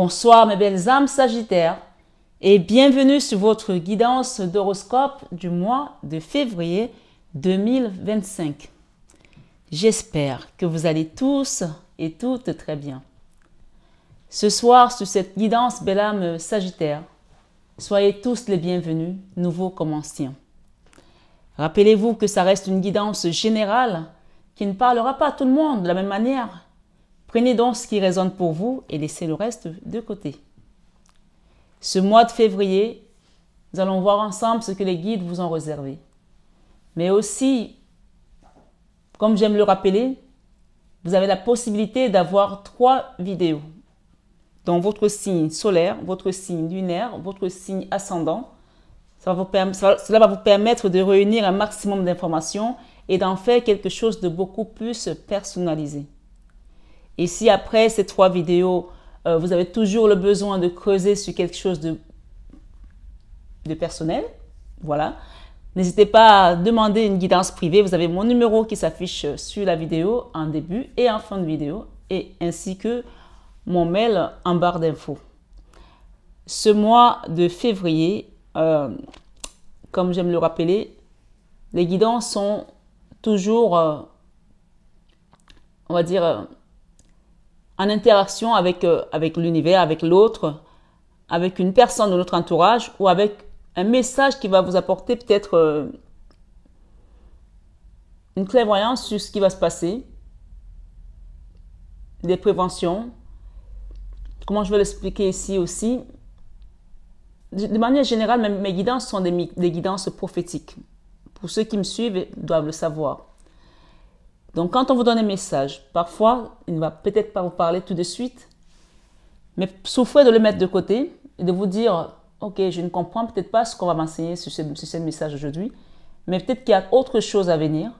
Bonsoir mes belles âmes sagittaires et bienvenue sur votre guidance d'horoscope du mois de février 2025. J'espère que vous allez tous et toutes très bien. Ce soir, sur cette guidance belle âme sagittaire, soyez tous les bienvenus, nouveaux comme anciens. Rappelez-vous que ça reste une guidance générale qui ne parlera pas à tout le monde de la même manière. Prenez donc ce qui résonne pour vous et laissez le reste de côté. Ce mois de février, nous allons voir ensemble ce que les guides vous ont réservé. Mais aussi, comme j'aime le rappeler, vous avez la possibilité d'avoir 3 vidéos. Dans votre signe solaire, votre signe lunaire, votre signe ascendant. Cela va vous permettre de réunir un maximum d'informations et d'en faire quelque chose de beaucoup plus personnalisé. Et si après ces 3 vidéos, vous avez toujours le besoin de creuser sur quelque chose de personnel, voilà, n'hésitez pas à demander une guidance privée. Vous avez mon numéro qui s'affiche sur la vidéo en début et en fin de vidéo, et ainsi que mon mail en barre d'infos. Ce mois de février, comme j'aime le rappeler, les guidances sont toujours, on va dire, en interaction avec l'univers, avec l'autre, avec une personne de notre entourage ou avec un message qui va vous apporter peut-être une clairvoyance sur ce qui va se passer, des préventions. Comment je vais l'expliquer ici aussi? De manière générale, mes guidances sont des guidances prophétiques. Pour ceux qui me suivent, doivent le savoir. Donc, quand on vous donne un message, parfois, il ne va peut-être pas vous parler tout de suite, mais souffrez de le mettre de côté et de vous dire, ok, je ne comprends peut-être pas ce qu'on va m'enseigner sur ce message aujourd'hui, mais peut-être qu'il y a autre chose à venir.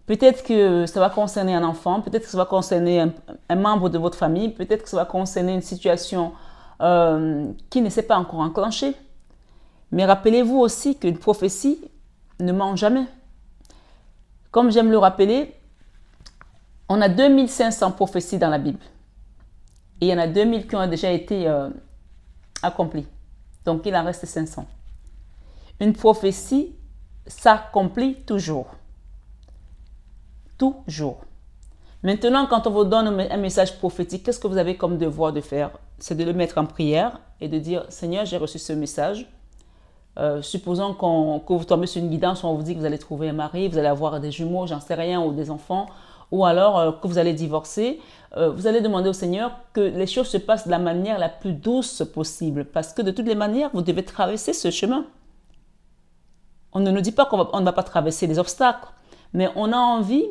Peut-être que ça va concerner un enfant, peut-être que ça va concerner un membre de votre famille, peut-être que ça va concerner une situation qui ne s'est pas encore enclenchée. Mais rappelez-vous aussi qu'une prophétie ne ment jamais. Comme j'aime le rappeler, on a 2500 prophéties dans la Bible. Et il y en a 2000 qui ont déjà été accomplies. Donc, il en reste 500. Une prophétie s'accomplit toujours. Toujours. Maintenant, quand on vous donne un message prophétique, qu'est-ce que vous avez comme devoir de faire? C'est de le mettre en prière et de dire, Seigneur, j'ai reçu ce message. Supposons que vous tombez sur une guidance où on vous dit que vous allez trouver un mari, vous allez avoir des jumeaux, j'en sais rien, ou des enfants, ou alors que vous allez divorcer, vous allez demander au Seigneur que les choses se passent de la manière la plus douce possible, parce que de toutes les manières, vous devez traverser ce chemin. On ne nous dit pas qu'on ne va pas traverser les obstacles, mais on a envie,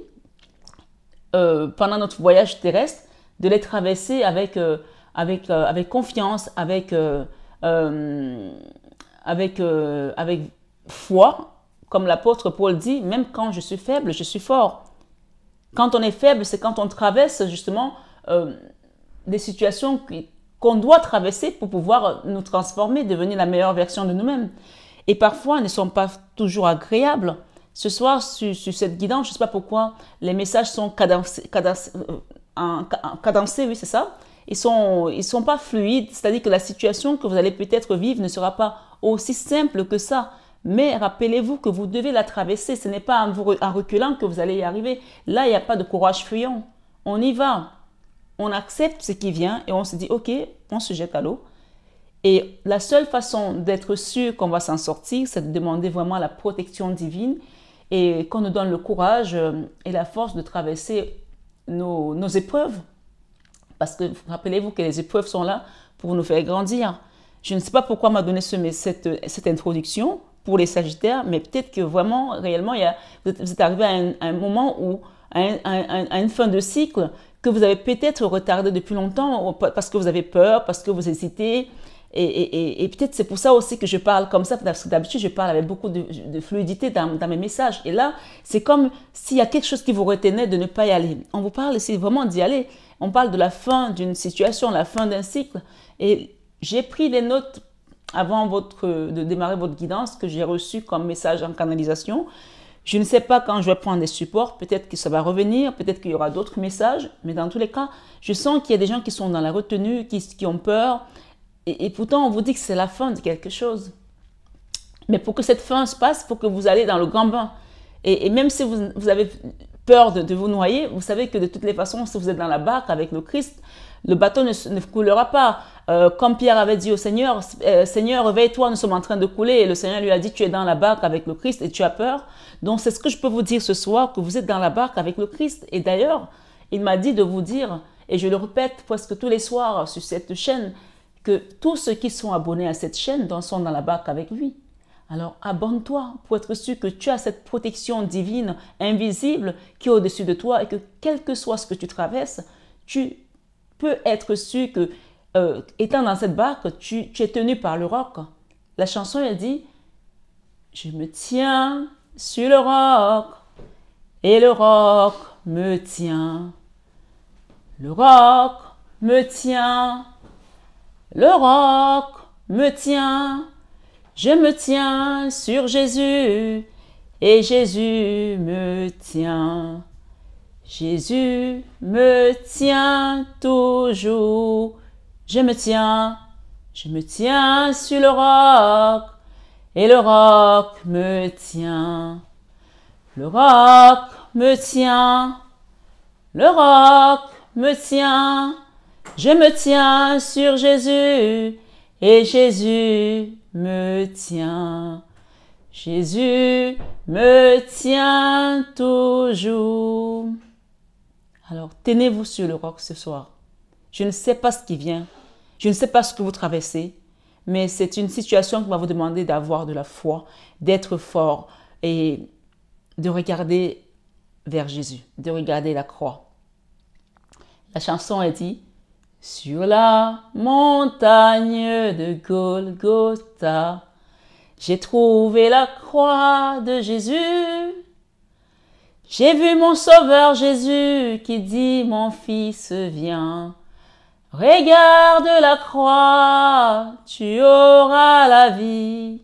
pendant notre voyage terrestre, de les traverser avec confiance, avec foi, comme l'apôtre Paul dit, même quand je suis faible, je suis fort. Quand on est faible, c'est quand on traverse justement des situations qu'on doit traverser pour pouvoir nous transformer, devenir la meilleure version de nous-mêmes. Et parfois, elles ne sont pas toujours agréables. Ce soir, sur cette guidance, je ne sais pas pourquoi, les messages sont cadencés, oui, c'est ça. Ils sont pas fluides, c'est-à-dire que la situation que vous allez peut-être vivre ne sera pas aussi simple que ça. Mais rappelez-vous que vous devez la traverser. Ce n'est pas en reculant que vous allez y arriver. Là, il n'y a pas de courage fuyant. On y va. On accepte ce qui vient et on se dit, ok, on se jette à l'eau. Et la seule façon d'être sûr qu'on va s'en sortir, c'est de demander vraiment la protection divine et qu'on nous donne le courage et la force de traverser nos épreuves. Parce que rappelez-vous que les épreuves sont là pour nous faire grandir. Je ne sais pas pourquoi m'a donné cette introduction pour les Sagittaires, mais peut-être que vraiment, réellement, vous êtes arrivé à un moment où, à une fin de cycle, que vous avez peut-être retardé depuis longtemps parce que vous avez peur, parce que vous hésitez. Et peut-être c'est pour ça aussi que je parle comme ça, parce que d'habitude, je parle avec beaucoup de fluidité dans mes messages. Et là, c'est comme s'il y a quelque chose qui vous retenait de ne pas y aller. On vous parle ici vraiment d'y aller. On parle de la fin d'une situation, la fin d'un cycle. Et j'ai pris les notes avant de démarrer votre guidance que j'ai reçu comme message en canalisation, Je ne sais pas quand je vais prendre des supports, peut-être que ça va revenir, peut-être qu'il y aura d'autres messages, mais dans tous les cas, je sens qu'il y a des gens qui sont dans la retenue, qui ont peur, et pourtant on vous dit que c'est la fin de quelque chose. Mais pour que cette fin se passe, il faut que vous allez dans le grand bain. Et même si vous avez peur de vous noyer, vous savez que de toutes les façons, si vous êtes dans la barque avec le Christ, le bateau ne coulera pas. Comme Pierre avait dit au Seigneur, Seigneur, réveille-toi, nous sommes en train de couler. Et le Seigneur lui a dit, tu es dans la barque avec le Christ et tu as peur. Donc c'est ce que je peux vous dire ce soir, que vous êtes dans la barque avec le Christ. Et d'ailleurs, il m'a dit de vous dire, et je le répète presque tous les soirs sur cette chaîne, que tous ceux qui sont abonnés à cette chaîne sont dans la barque avec lui. Alors abonne-toi pour être sûr que tu as cette protection divine, invisible, qui est au-dessus de toi et que quel que soit ce que tu traverses, tu peux être sûr que, étant dans cette barque, tu es tenu par le roc. La chanson, elle dit, je me tiens sur le roc et le roc me tient. Le roc me tient. Le roc me tient. Je me tiens sur Jésus et Jésus me tient. Jésus me tient toujours. Je me tiens sur le roc et le roc me tient. Le roc me tient. Le roc me tient. Je me tiens sur Jésus et Jésus me tient. Jésus me tient toujours. Alors, tenez-vous sur le roc ce soir. Je ne sais pas ce qui vient. Je ne sais pas ce que vous traversez. Mais c'est une situation qui va vous demander d'avoir de la foi, d'être fort et de regarder vers Jésus, de regarder la croix. La chanson est dit, sur la montagne de Golgotha, j'ai trouvé la croix de Jésus. J'ai vu mon Sauveur Jésus qui dit, mon fils, viens. Regarde la croix, tu auras la vie.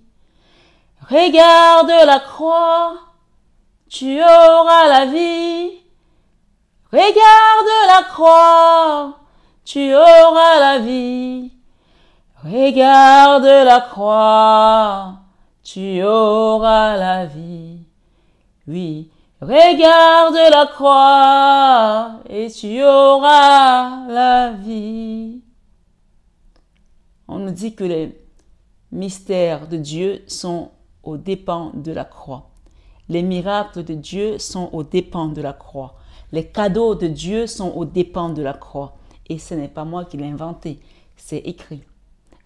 Regarde la croix, tu auras la vie. Regarde la croix, tu auras la vie. Regarde la croix, tu auras la vie. Oui, regarde la croix et tu auras la vie. On nous dit que les mystères de Dieu sont aux dépens de la croix. Les miracles de Dieu sont aux dépens de la croix. Les cadeaux de Dieu sont aux dépens de la croix. Et ce n'est pas moi qui l'ai inventé, c'est écrit.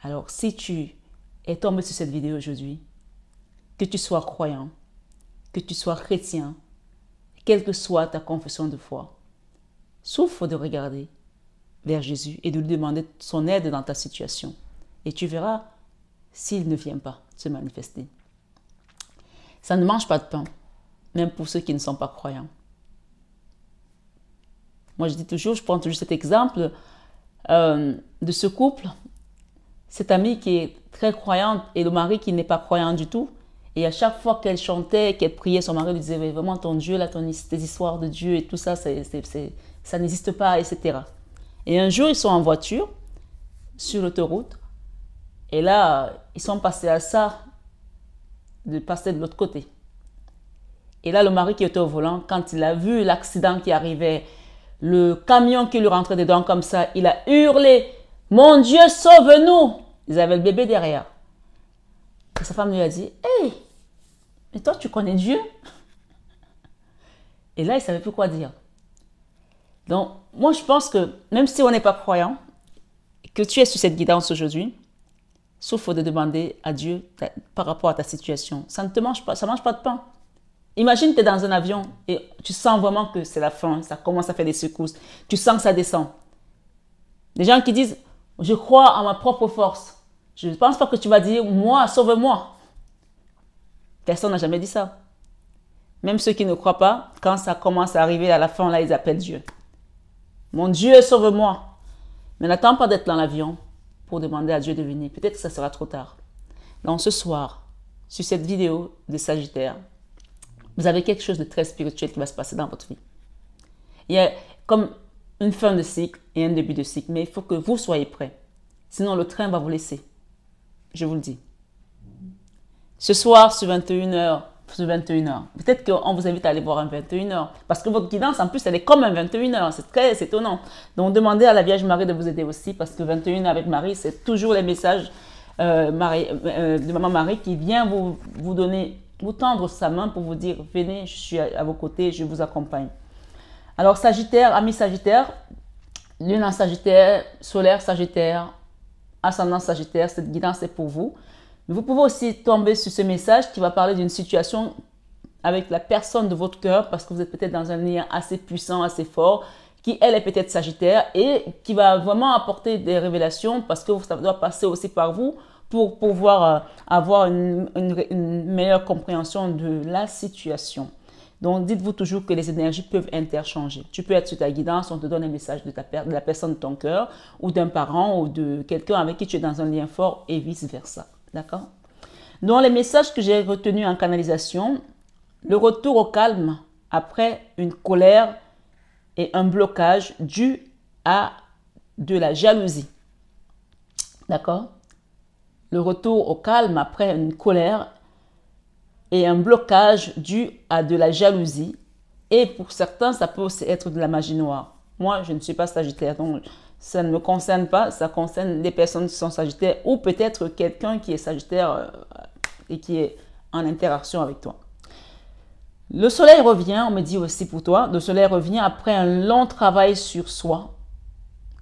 Alors, si tu es tombé sur cette vidéo aujourd'hui, que tu sois croyant, que tu sois chrétien, quelle que soit ta confession de foi, souffre de regarder vers Jésus et de lui demander son aide dans ta situation. Et tu verras s'il ne vient pas se manifester. Ça ne mange pas de pain, même pour ceux qui ne sont pas croyants. Moi, je dis toujours, je prends toujours cet exemple de ce couple, cette amie qui est très croyante et le mari qui n'est pas croyant du tout. Et à chaque fois qu'elle chantait, qu'elle priait, son mari lui disait, mais vraiment ton Dieu, là, tes histoires de Dieu et tout ça, ça n'existe pas, etc. Et un jour, ils sont en voiture, sur l'autoroute, et là, ils sont passés à ça, de passer de l'autre côté. Et là, le mari qui était au volant, quand il a vu l'accident qui arrivait, le camion qui lui rentrait dedans comme ça, il a hurlé, « Mon Dieu, sauve-nous » Ils avaient le bébé derrière. Et sa femme lui a dit, « Hey, mais toi, tu connais Dieu ?» Et là, il ne savait plus quoi dire. Donc, moi, je pense que même si on n'est pas croyant, que tu es sur cette guidance aujourd'hui, souffre de demander à Dieu par rapport à ta situation. Ça ne te mange pas, ça ne mange pas de pain. Imagine, tu es dans un avion et tu sens vraiment que c'est la fin, ça commence à faire des secousses, tu sens que ça descend. Des gens qui disent, je crois en ma propre force. Je ne pense pas que tu vas dire, moi, sauve-moi. Personne n'a jamais dit ça. Même ceux qui ne croient pas, quand ça commence à arriver à la fin, là, ils appellent Dieu. Mon Dieu, sauve-moi. Mais n'attends pas d'être dans l'avion pour demander à Dieu de venir. Peut-être que ça sera trop tard. Donc ce soir, sur cette vidéo de Sagittaire, Vous avez quelque chose de très spirituel qui va se passer dans votre vie. Il y a comme une fin de cycle et un début de cycle, mais il faut que vous soyez prêts. Sinon, le train va vous laisser. Je vous le dis. Ce soir, sur 21h, peut-être qu'on vous invite à aller voir un 21h, parce que votre guidance, en plus, elle est comme un 21h. C'est très étonnant. Donc, demandez à la Vierge Marie de vous aider aussi, parce que 21h avec Marie, c'est toujours les messages de Maman Marie qui vient vous donner, vous tendre sa main pour vous dire, venez, je suis à vos côtés, je vous accompagne. Alors, Sagittaire, ami Sagittaire, lune en Sagittaire, solaire Sagittaire, ascendant Sagittaire, cette guidance est pour vous. Vous pouvez aussi tomber sur ce message qui va parler d'une situation avec la personne de votre cœur, parce que vous êtes peut-être dans un lien assez puissant, assez fort, qui elle est peut-être Sagittaire et qui va vraiment apporter des révélations, parce que ça doit passer aussi par vous pour pouvoir avoir une meilleure compréhension de la situation. Donc, dites-vous toujours que les énergies peuvent interchanger. Tu peux être sur ta guidance, on te donne un message de la personne de ton cœur, ou d'un parent, ou de quelqu'un avec qui tu es dans un lien fort, et vice-versa. D'accord? Dans les messages que j'ai retenus en canalisation, le retour au calme après une colère et un blocage dû à de la jalousie. D'accord? Le retour au calme après une colère et un blocage dû à de la jalousie. Et pour certains, ça peut aussi être de la magie noire. Moi, je ne suis pas Sagittaire, donc ça ne me concerne pas. Ça concerne les personnes qui sont Sagittaires ou peut-être quelqu'un qui est Sagittaire et qui est en interaction avec toi. Le soleil revient, on me dit aussi pour toi, le soleil revient après un long travail sur soi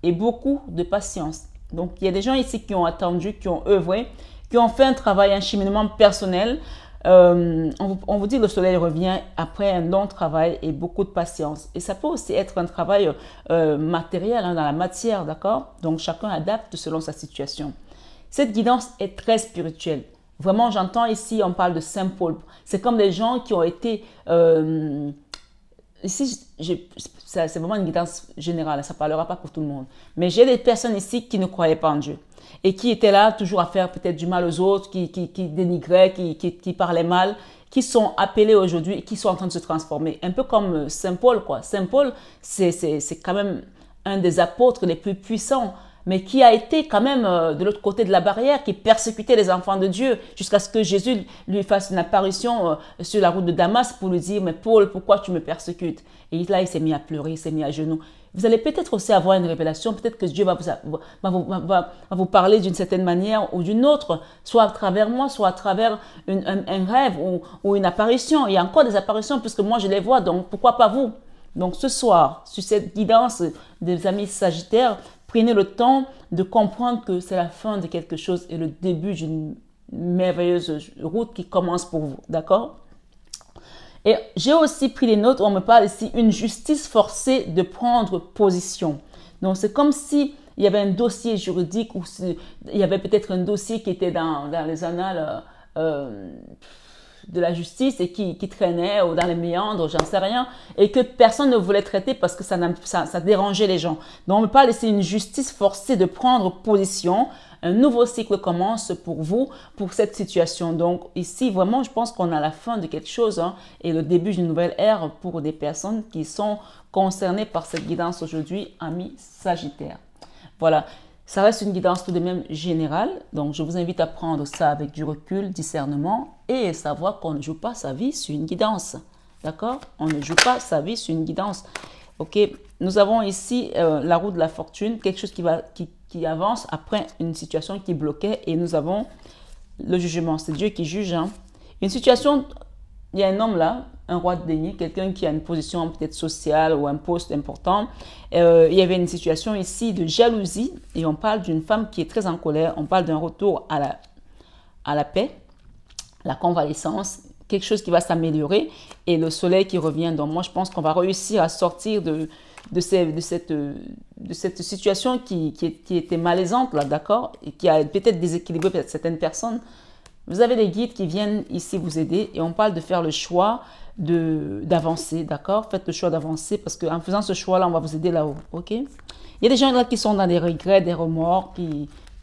et beaucoup de patience. Donc, il y a des gens ici qui ont attendu, qui ont œuvré, qui ont fait un travail, un cheminement personnel. On vous dit que le soleil revient après un long travail et beaucoup de patience. Et ça peut aussi être un travail matériel, dans la matière, d'accord? Donc, chacun adapte selon sa situation. Cette guidance est très spirituelle. Vraiment, j'entends ici, on parle de Saint Paul. C'est comme des gens qui ont été... ici, c'est vraiment une guidance générale, ça ne parlera pas pour tout le monde. Mais j'ai des personnes ici qui ne croyaient pas en Dieu et qui étaient là toujours à faire peut-être du mal aux autres, qui dénigraient, qui parlaient mal, qui sont appelés aujourd'hui et qui sont en train de se transformer. Un peu comme Saint Paul, quoi. Saint Paul, c'est quand même un des apôtres les plus puissants, mais qui a été quand même de l'autre côté de la barrière, qui persécutait les enfants de Dieu, jusqu'à ce que Jésus lui fasse une apparition sur la route de Damas pour lui dire « Mais Paul, pourquoi tu me persécutes ?» Et là, il s'est mis à pleurer, il s'est mis à genoux. Vous allez peut-être aussi avoir une révélation, peut-être que Dieu va vous parler d'une certaine manière ou d'une autre, soit à travers moi, soit à travers un rêve ou une apparition. Il y a encore des apparitions puisque moi je les vois, donc pourquoi pas vous? Donc ce soir, sur cette guidance des amis Sagittaires, prenez le temps de comprendre que c'est la fin de quelque chose et le début d'une merveilleuse route qui commence pour vous, d'accord? Et j'ai aussi pris des notes où on me parle ici une justice forcée de prendre position. Donc c'est comme si il y avait un dossier juridique ou il y avait peut-être un dossier qui était dans les annales de la justice et qui traînait ou dans les méandres, j'en sais rien, et que personne ne voulait traiter parce que ça dérangeait les gens. Donc on me parle ici une justice forcée de prendre position. Un nouveau cycle commence pour vous, pour cette situation. Donc ici, vraiment, je pense qu'on a la fin de quelque chose et le début d'une nouvelle ère pour des personnes qui sont concernées par cette guidance aujourd'hui, amis Sagittaire. Voilà, ça reste une guidance tout de même générale. Donc je vous invite à prendre ça avec du recul, discernement et savoir qu'on ne joue pas sa vie sur une guidance. D'accord? On ne joue pas sa vie sur une guidance. Ok, nous avons ici la roue de la fortune, quelque chose qui avance après une situation qui bloquait et nous avons le jugement. C'est Dieu qui juge. Une situation, il y a un homme là, un roi de denier, quelqu'un qui a une position peut-être sociale ou un poste important. Il y avait une situation ici de jalousie et on parle d'une femme qui est très en colère. On parle d'un retour à la paix, la convalescence, quelque chose qui va s'améliorer et le soleil qui revient. Donc moi, je pense qu'on va réussir à sortir de cette situation qui était malaisante, là, d'accord, et qui a peut-être déséquilibré certaines personnes. Vous avez des guides qui viennent ici vous aider et on parle de faire le choix d'avancer, d'accord? Faites le choix d'avancer parce qu'en faisant ce choix-là, on va vous aider là-haut, ok? Il y a des gens là qui sont dans des regrets, des remords,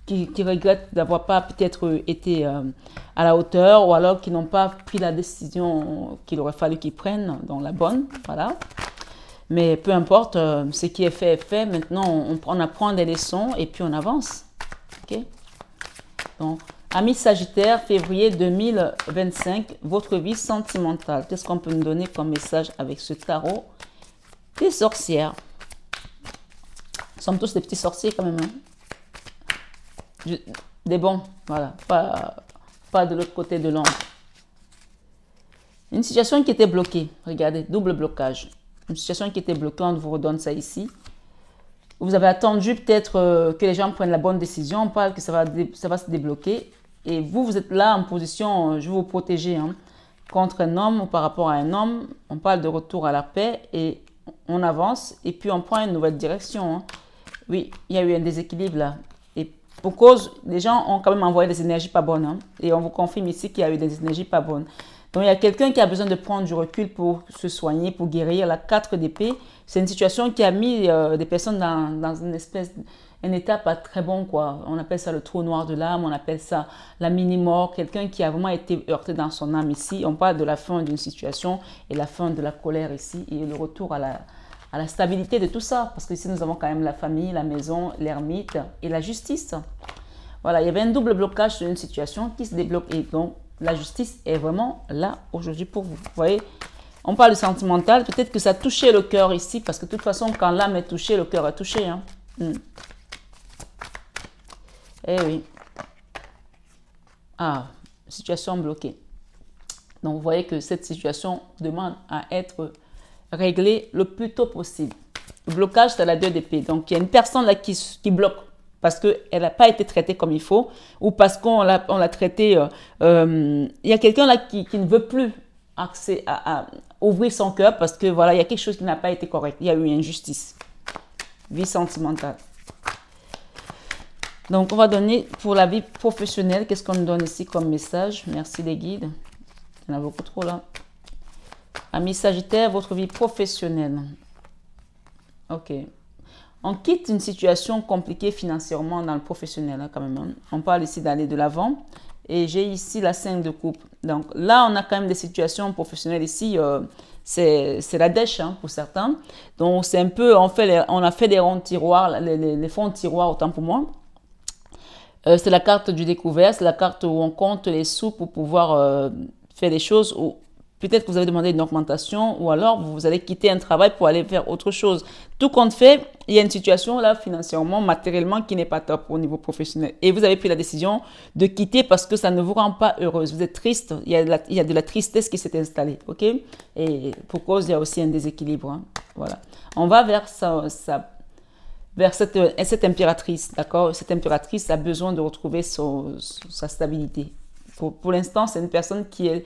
qui regrettent d'avoir pas peut-être été à la hauteur, ou alors qui n'ont pas pris la décision qu'il aurait fallu qu'ils prennent, donc la bonne, voilà. Mais peu importe, ce qui est fait est fait. Maintenant, on apprend des leçons et puis on avance. Ok? Donc, amis Sagittaire, février 2025, votre vie sentimentale. Qu'est-ce qu'on peut nous donner comme message avec ce tarot des sorcières? Nous sommes tous des petits sorciers quand même. Hein? Des bons, voilà. Pas de l'autre côté de l'ombre. Une situation qui était bloquée. Regardez, double blocage. Une situation qui était bloquée, on vous redonne ça ici. Vous avez attendu peut-être que les gens prennent la bonne décision. On parle que ça va se débloquer. Et vous êtes là en position, je vais vous protéger hein, contre un homme ou par rapport à un homme. On parle de retour à la paix et on avance. Et puis on prend une nouvelle direction. Hein. Oui, il y a eu un déséquilibre là. Et pour cause, les gens ont quand même envoyé des énergies pas bonnes. Hein. Et on vous confirme ici qu'il y a eu des énergies pas bonnes. Donc, il y a quelqu'un qui a besoin de prendre du recul pour se soigner, pour guérir. La 4 d'épée, c'est une situation qui a mis des personnes dans une espèce, un état pas très bon, quoi. On appelle ça le trou noir de l'âme, on appelle ça la mini-mort. Quelqu'un qui a vraiment été heurté dans son âme ici. On parle de la fin d'une situation et la fin de la colère ici et le retour à la stabilité de tout ça. Parce que ici, nous avons quand même la famille, la maison, l'ermite et la justice. Voilà, il y avait un double blocage sur une situation qui se débloque et donc la justice est vraiment là aujourd'hui pour vous. Vous voyez, on parle de sentimental. Peut-être que ça a touché le cœur ici parce que de toute façon, quand l'âme est touchée, le cœur est touché. Hein. Eh oui. Ah, situation bloquée. Donc, vous voyez que cette situation demande à être réglée le plus tôt possible. Le blocage, c'est la 2 d'épée. Donc, il y a une personne là qui bloque parce qu'elle n'a pas été traitée comme il faut ou parce qu'on l'a traitée. Il y a quelqu'un là qui ne veut plus accès à ouvrir son cœur parce que voilà, il y a quelque chose qui n'a pas été correct. Il y a eu une injustice. Vie sentimentale. Donc, on va donner pour la vie professionnelle. Qu'est-ce qu'on nous donne ici comme message? Merci les guides. Il y en a beaucoup trop là. Amis Sagittaire, votre vie professionnelle. Ok. On quitte une situation compliquée financièrement dans le professionnel, hein, quand même. Hein. On parle ici d'aller de l'avant. Et j'ai ici la 5 de coupe. Donc là, on a quand même des situations professionnelles ici. C'est la dèche hein, pour certains. Donc c'est un peu, on a fait des ronds de tiroirs, les fonds de tiroir autant pour moi. C'est la carte du découvert, c'est la carte où on compte les sous pour pouvoir faire des choses où peut-être que vous avez demandé une augmentation ou alors vous allez quitter un travail pour aller faire autre chose. Tout compte fait, il y a une situation là financièrement, matériellement qui n'est pas top au niveau professionnel. Et vous avez pris la décision de quitter parce que ça ne vous rend pas heureuse. Vous êtes triste, il y a de la tristesse qui s'est installée. Ok? Et pour cause, il y a aussi un déséquilibre. Hein. Voilà. On va vers vers cette impératrice, d'accord? Cette impératrice a besoin de retrouver sa stabilité. Pour l'instant, c'est une personne qui est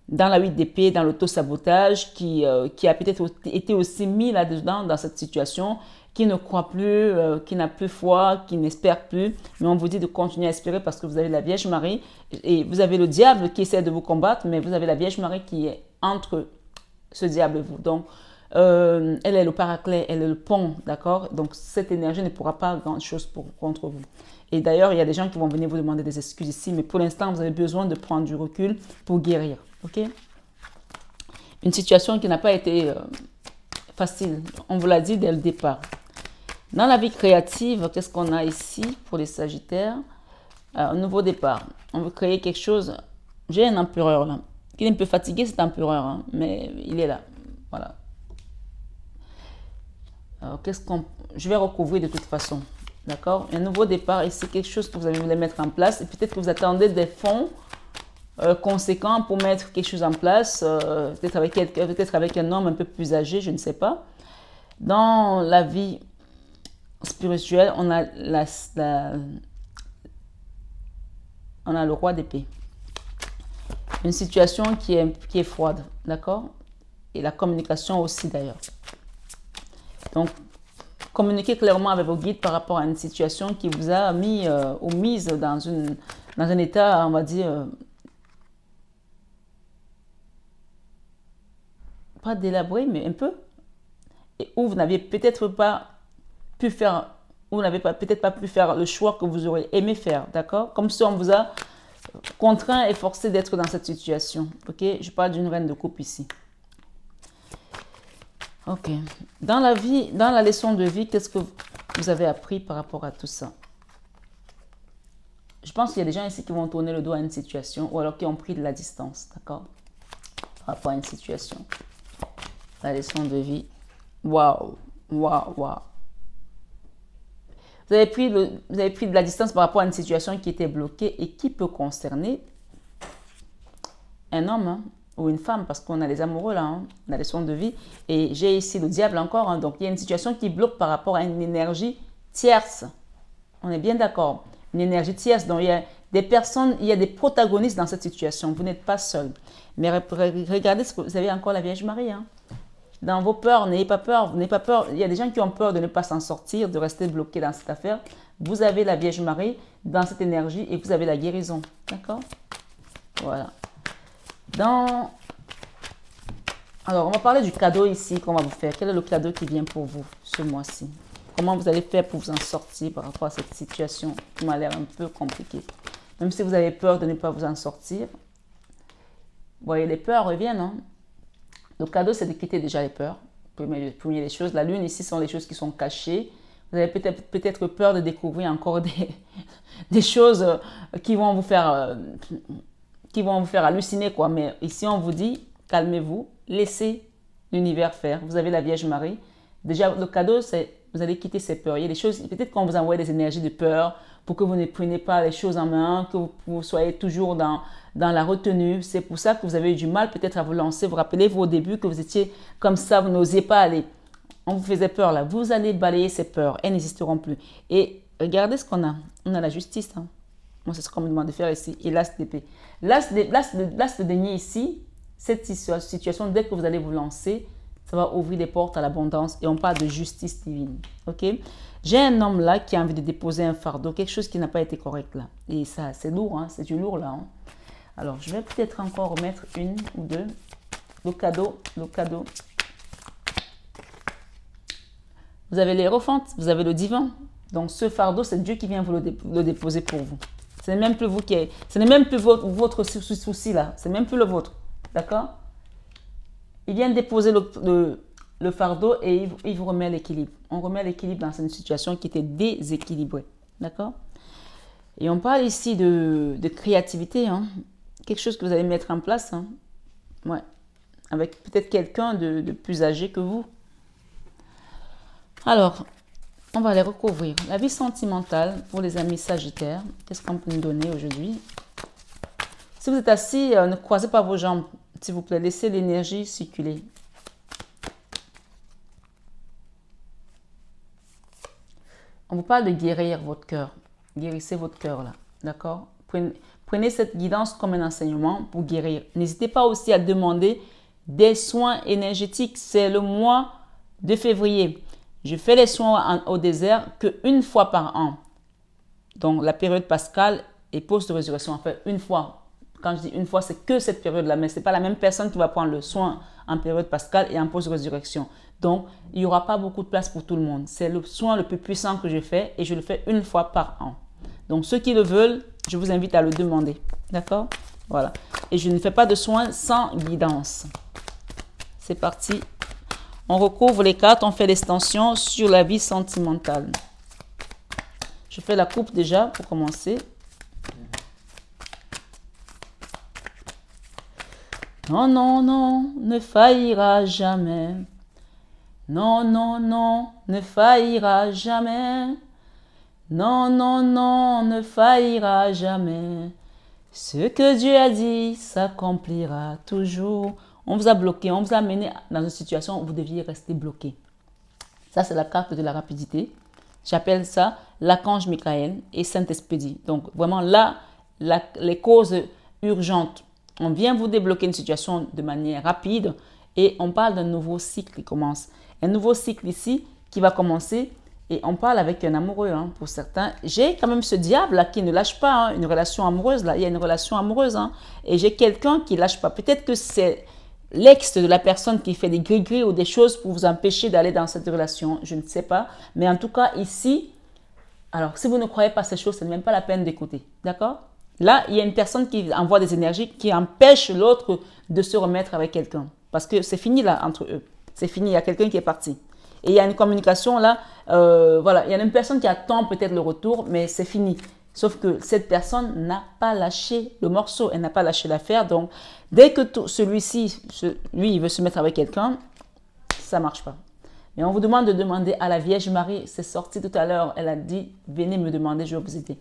dans la 8 d'épée, dans l'auto-sabotage, qui a peut-être été aussi mis là-dedans, dans cette situation, qui ne croit plus, qui n'a plus foi, qui n'espère plus. Mais on vous dit de continuer à espérer parce que vous avez la Vierge Marie et vous avez le diable qui essaie de vous combattre, mais vous avez la Vierge Marie qui est entre ce diable et vous. Donc, elle est le paraclet, elle est le pont, d'accord? Donc, cette énergie ne pourra pas grand-chose contre vous. Et d'ailleurs, il y a des gens qui vont venir vous demander des excuses ici, mais pour l'instant, vous avez besoin de prendre du recul pour guérir, ok? Une situation qui n'a pas été facile, on vous l'a dit dès le départ. Dans la vie créative, qu'est-ce qu'on a ici pour les Sagittaires? Un nouveau départ. On veut créer quelque chose. J'ai un empereur là, qui est un peu fatigué cet empereur, hein, mais il est là, voilà. Alors, je vais recouvrir de toute façon. D'accord? Un nouveau départ ici, quelque chose que vous allez voulu mettre en place. Et peut-être que vous attendez des fonds conséquents pour mettre quelque chose en place. Peut-être avec un homme un peu plus âgé, je ne sais pas. Dans la vie spirituelle, on a le roi d'épée. Une situation qui est froide. D'accord? Et la communication aussi d'ailleurs. Donc, communiquez clairement avec vos guides par rapport à une situation qui vous a mis ou mise dans un état, on va dire, pas délabré, mais un peu, et où vous n'aviez peut-être pas pu faire vous n'avez peut-être pas pu faire le choix que vous auriez aimé faire, d'accord? Comme si on vous a contraint et forcé d'être dans cette situation, ok? Je parle d'une reine de coupe ici. Ok. Dans la vie, dans la leçon de vie, qu'est-ce que vous avez appris par rapport à tout ça? Je pense qu'il y a des gens ici qui vont tourner le dos à une situation ou alors qui ont pris de la distance, d'accord? Par rapport à une situation. La leçon de vie. Waouh, waouh, waouh. Vous avez pris de la distance par rapport à une situation qui était bloquée et qui peut concerner un homme, hein, ou une femme, parce qu'on a les amoureux là, hein, la leçon de vie. Et j'ai ici le diable encore, hein, donc il y a une situation qui bloque par rapport à une énergie tierce. On est bien d'accord. Une énergie tierce, donc il y a des personnes, il y a des protagonistes dans cette situation. Vous n'êtes pas seul. Mais regardez, ce que vous avez encore la Vierge Marie. Hein. Dans vos peurs, n'ayez pas peur. N'ayez pas peur. Il y a des gens qui ont peur de ne pas s'en sortir, de rester bloqués dans cette affaire. Vous avez la Vierge Marie dans cette énergie et vous avez la guérison. D'accord? Voilà. Alors, on va parler du cadeau ici qu'on va vous faire. Quel est le cadeau qui vient pour vous ce mois-ci? Comment vous allez faire pour vous en sortir par rapport à cette situation qui m'a l'air un peu compliquée? Même si vous avez peur de ne pas vous en sortir, vous voyez, les peurs reviennent. Hein? Le cadeau, c'est de quitter déjà les peurs. Première des choses. La lune, ici, sont les choses qui sont cachées. Vous avez peut-être peur de découvrir encore des choses qui vont vous faire halluciner, quoi. Mais ici, on vous dit, calmez-vous, laissez l'univers faire. Vous avez la Vierge Marie. Déjà, le cadeau, c'est vous allez quitter ces peurs. Il y a des choses, peut-être qu'on vous envoie des énergies de peur pour que vous ne preniez pas les choses en main, que vous soyez toujours dans la retenue. C'est pour ça que vous avez eu du mal peut-être à vous lancer. Vous rappelez-vous au début que vous étiez comme ça, vous n'osiez pas aller. On vous faisait peur là. Vous allez balayer ces peurs. Elles n'existeront plus. Et regardez ce qu'on a. On a la justice. Hein. Moi, c'est ce qu'on me demande de faire ici. Et l'as d'épée. L'as de denier ici, cette situation, dès que vous allez vous lancer, ça va ouvrir des portes à l'abondance et on parle de justice divine. Ok? J'ai un homme là qui a envie de déposer un fardeau, quelque chose qui n'a pas été correct là. Et ça, c'est lourd, hein? C'est du lourd là. Hein? Alors, je vais peut-être encore remettre une ou deux. Le cadeau. Vous avez l'Hiérophante, vous avez le divin. Donc, ce fardeau, c'est Dieu qui vient vous le déposer pour vous. Ce n'est même plus vous qui ce n'est même plus votre souci là. C'est même plus le vôtre. D'accord? Il vient déposer le fardeau et il vous remet l'équilibre. On remet l'équilibre dans une situation qui était déséquilibrée. D'accord? Et on parle ici de créativité. Hein? Quelque chose que vous allez mettre en place. Hein? Ouais. Avec peut-être quelqu'un de plus âgé que vous. Alors, on va les recouvrir. La vie sentimentale pour les amis sagittaires. Qu'est-ce qu'on peut nous donner aujourd'hui? Si vous êtes assis, ne croisez pas vos jambes. S'il vous plaît, laissez l'énergie circuler. On vous parle de guérir votre cœur. Guérissez votre cœur là. D'accord? Prenez cette guidance comme un enseignement pour guérir. N'hésitez pas aussi à demander des soins énergétiques. C'est le mois de février. Je fais les soins au désert qu'une fois par an. Donc, la période pascale et pause de résurrection. En fait, une fois. Quand je dis une fois, c'est que cette période-là. Mais ce n'est pas la même personne qui va prendre le soin en période pascale et en pause de résurrection. Donc, il n'y aura pas beaucoup de place pour tout le monde. C'est le soin le plus puissant que je fais et je le fais une fois par an. Donc, ceux qui le veulent, je vous invite à le demander. D'accord? Voilà. Et je ne fais pas de soins sans guidance. C'est parti. On recouvre les cartes, on fait l'extension sur la vie sentimentale. Je fais la coupe déjà pour commencer. Non, non, non, ne faillira jamais. Non, non, non, ne faillira jamais. Non, non, non, ne faillira jamais. Ce que Dieu a dit s'accomplira toujours. On vous a bloqué, on vous a amené dans une situation où vous deviez rester bloqué. Ça, c'est la carte de la rapidité. J'appelle ça l'archange Michael et Saint-Expédie. Donc, vraiment là, les causes urgentes. On vient vous débloquer une situation de manière rapide et on parle d'un nouveau cycle qui commence. Un nouveau cycle ici qui va commencer et on parle avec un amoureux hein, pour certains. J'ai quand même ce diable là qui ne lâche pas, hein, une relation amoureuse là. Il y a une relation amoureuse hein, et j'ai quelqu'un qui ne lâche pas. Peut-être que c'est l'ex de la personne qui fait des gris-gris ou des choses pour vous empêcher d'aller dans cette relation. Je ne sais pas. Mais en tout cas ici, Alors, si vous ne croyez pas ces choses, ce n'est même pas la peine d'écouter. D'accord? Là, il y a une personne qui envoie des énergies qui empêchent l'autre de se remettre avec quelqu'un. Parce que c'est fini là entre eux. C'est fini, il y a quelqu'un qui est parti. Et il y a une communication là, voilà, il y a une personne qui attend peut-être le retour, mais c'est fini. Sauf que cette personne n'a pas lâché le morceau, elle n'a pas lâché l'affaire. Donc, dès que celui-ci, lui, il veut se mettre avec quelqu'un, ça ne marche pas. Mais on vous demande de demander à la Vierge Marie, c'est sorti tout à l'heure, elle a dit, venez me demander, je vais vous aider.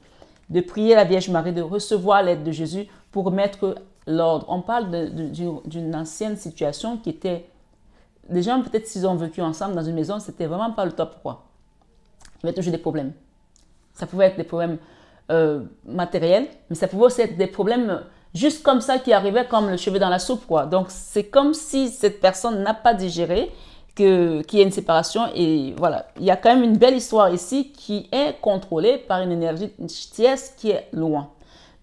De prier la Vierge Marie, de recevoir l'aide de Jésus pour mettre l'ordre. On parle d'une ancienne situation qui était, les gens peut-être s'ils ont vécu ensemble dans une maison, c'était vraiment pas le top quoi. Il y avait toujours des problèmes. Ça pouvait être des problèmes matériels, mais ça pouvait aussi être des problèmes juste comme ça qui arrivaient comme le cheveu dans la soupe quoi. Donc c'est comme si cette personne n'a pas digéré qu'il y ait une séparation et voilà. Il y a quand même une belle histoire ici qui est contrôlée par une énergie tierce qui est loin.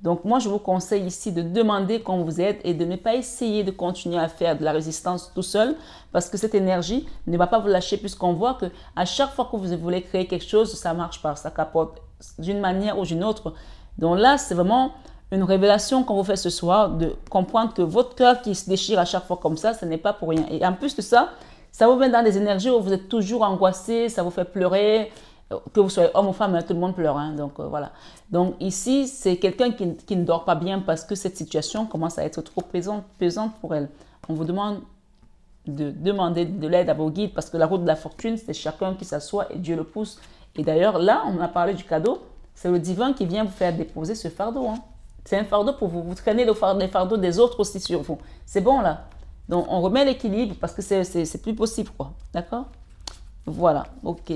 Donc moi je vous conseille ici de demander qu'on vous aide et de ne pas essayer de continuer à faire de la résistance tout seul parce que cette énergie ne va pas vous lâcher puisqu'on voit que à chaque fois que vous voulez créer quelque chose, ça marche pas, ça capote d'une manière ou d'une autre. Donc là c'est vraiment une révélation qu'on vous fait ce soir de comprendre que votre cœur qui se déchire à chaque fois comme ça, ce n'est pas pour rien. Et en plus de ça, ça vous met dans des énergies où vous êtes toujours angoissé, ça vous fait pleurer, que vous soyez homme ou femme, tout le monde pleure. Hein, donc voilà. Donc ici, c'est quelqu'un qui ne dort pas bien parce que cette situation commence à être trop pesante pour elle. On vous demande de demander de l'aide à vos guides parce que la route de la fortune, c'est chacun qui s'assoit et Dieu le pousse. Et d'ailleurs, là, on a parlé du cadeau, c'est le divin qui vient vous faire déposer ce fardeau. Hein. C'est un fardeau pour vous. Vous traînez les fardeaux des autres aussi sur vous. C'est bon là. Donc, on remet l'équilibre parce que c'est plus possible, quoi. D'accord? Voilà. OK.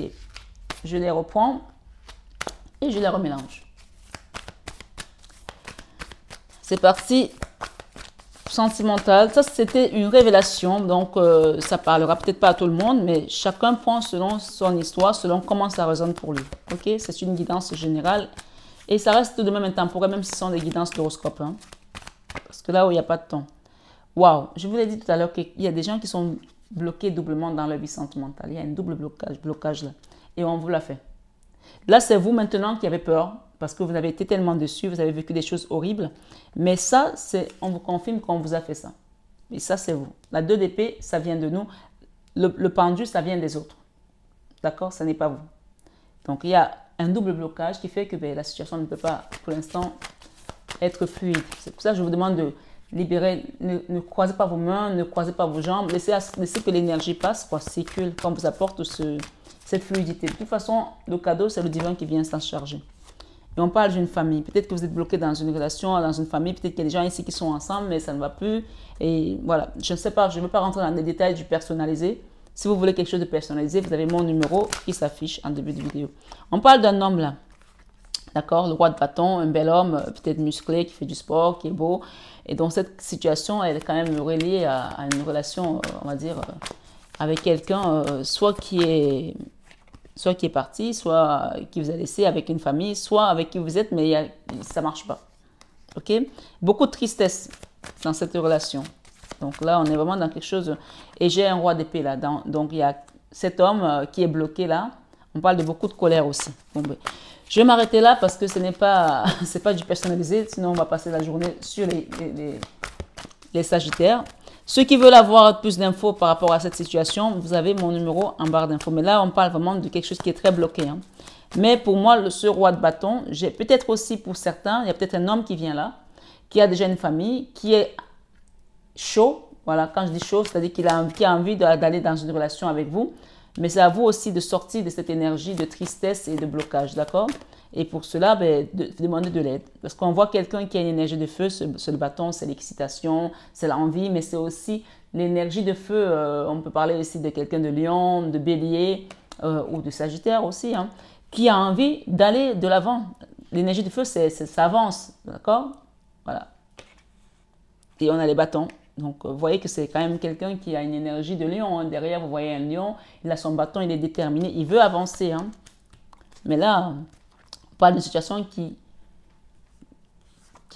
Je les reprends et je les remélange. C'est parti. Sentimental. Ça, c'était une révélation. Donc, ça parlera peut-être pas à tout le monde, mais chacun prend selon son histoire, selon comment ça résonne pour lui. OK? C'est une guidance générale. Et ça reste tout de même intemporel, même si ce sont des guidances d'horoscope. Hein? Parce que là où il n'y a pas de temps. Waouh, je vous l'ai dit tout à l'heure qu'il y a des gens qui sont bloqués doublement dans leur vie sentimentale. Il y a un double blocage là. Et on vous l'a fait. Là, c'est vous maintenant qui avez peur parce que vous avez été tellement dessus, vous avez vécu des choses horribles. Mais ça, on vous confirme qu'on vous a fait ça. Et ça, c'est vous. La 2 d'épée, ça vient de nous. Le pendu, ça vient des autres. D'accord? Ce n'est pas vous. Donc, il y a un double blocage qui fait que la situation ne peut pas, pour l'instant, être fluide. C'est pour ça que je vous demande de libérer, ne croisez pas vos mains, ne croisez pas vos jambes, laissez que l'énergie passe, quoi, circule, qu'on vous apporte cette fluidité. De toute façon, le cadeau, c'est le divin qui vient s'en charger. Et on parle d'une famille. Peut-être que vous êtes bloqué dans une relation, dans une famille, peut-être qu'il y a des gens ici qui sont ensemble, mais ça ne va plus. Et voilà, je ne sais pas, je ne veux pas rentrer dans les détails du personnalisé. Si vous voulez quelque chose de personnalisé, vous avez mon numéro qui s'affiche en début de vidéo. On parle d'un homme là. D'accord, le roi de bâton, un bel homme, peut-être musclé, qui fait du sport, qui est beau. Et donc, cette situation, elle est quand même reliée à une relation, on va dire, avec quelqu'un, soit qui est parti, soit qui vous a laissé avec une famille, soit avec qui vous êtes, mais ça ne marche pas. OK? Beaucoup de tristesse dans cette relation. Donc là, on est vraiment dans quelque chose. Et j'ai un roi d'épée là. Donc, il y a cet homme qui est bloqué là. On parle de beaucoup de colère aussi. Bon, ben, je vais m'arrêter là parce que ce n'est pas, c'est pas du personnalisé. Sinon, on va passer la journée sur les Sagittaires. Ceux qui veulent avoir plus d'infos par rapport à cette situation, vous avez mon numéro en barre d'infos. Mais là, on parle vraiment de quelque chose qui est très bloqué. Hein. Mais pour moi, ce roi de bâton, j'ai peut-être aussi pour certains, il y a peut-être un homme qui vient là, qui a déjà une famille, qui est chaud. Voilà, quand je dis chaud, c'est-à-dire qu'il a envie d'aller dans une relation avec vous. Mais c'est à vous aussi de sortir de cette énergie de tristesse et de blocage, d'accord? Et pour cela, de demander de l'aide. Parce qu'on voit quelqu'un qui a une énergie de feu, ce bâton, c'est l'excitation, c'est l'envie, mais c'est aussi l'énergie de feu. On peut parler aussi de quelqu'un de lion, de bélier ou de sagittaire aussi, hein, qui a envie d'aller de l'avant. L'énergie de feu, ça avance, d'accord? Voilà. Et on a les bâtons. Donc, vous voyez que c'est quand même quelqu'un qui a une énergie de lion. Hein. Derrière, vous voyez un lion, il a son bâton, il est déterminé, il veut avancer. Hein. Mais là, on parle d'une situation qui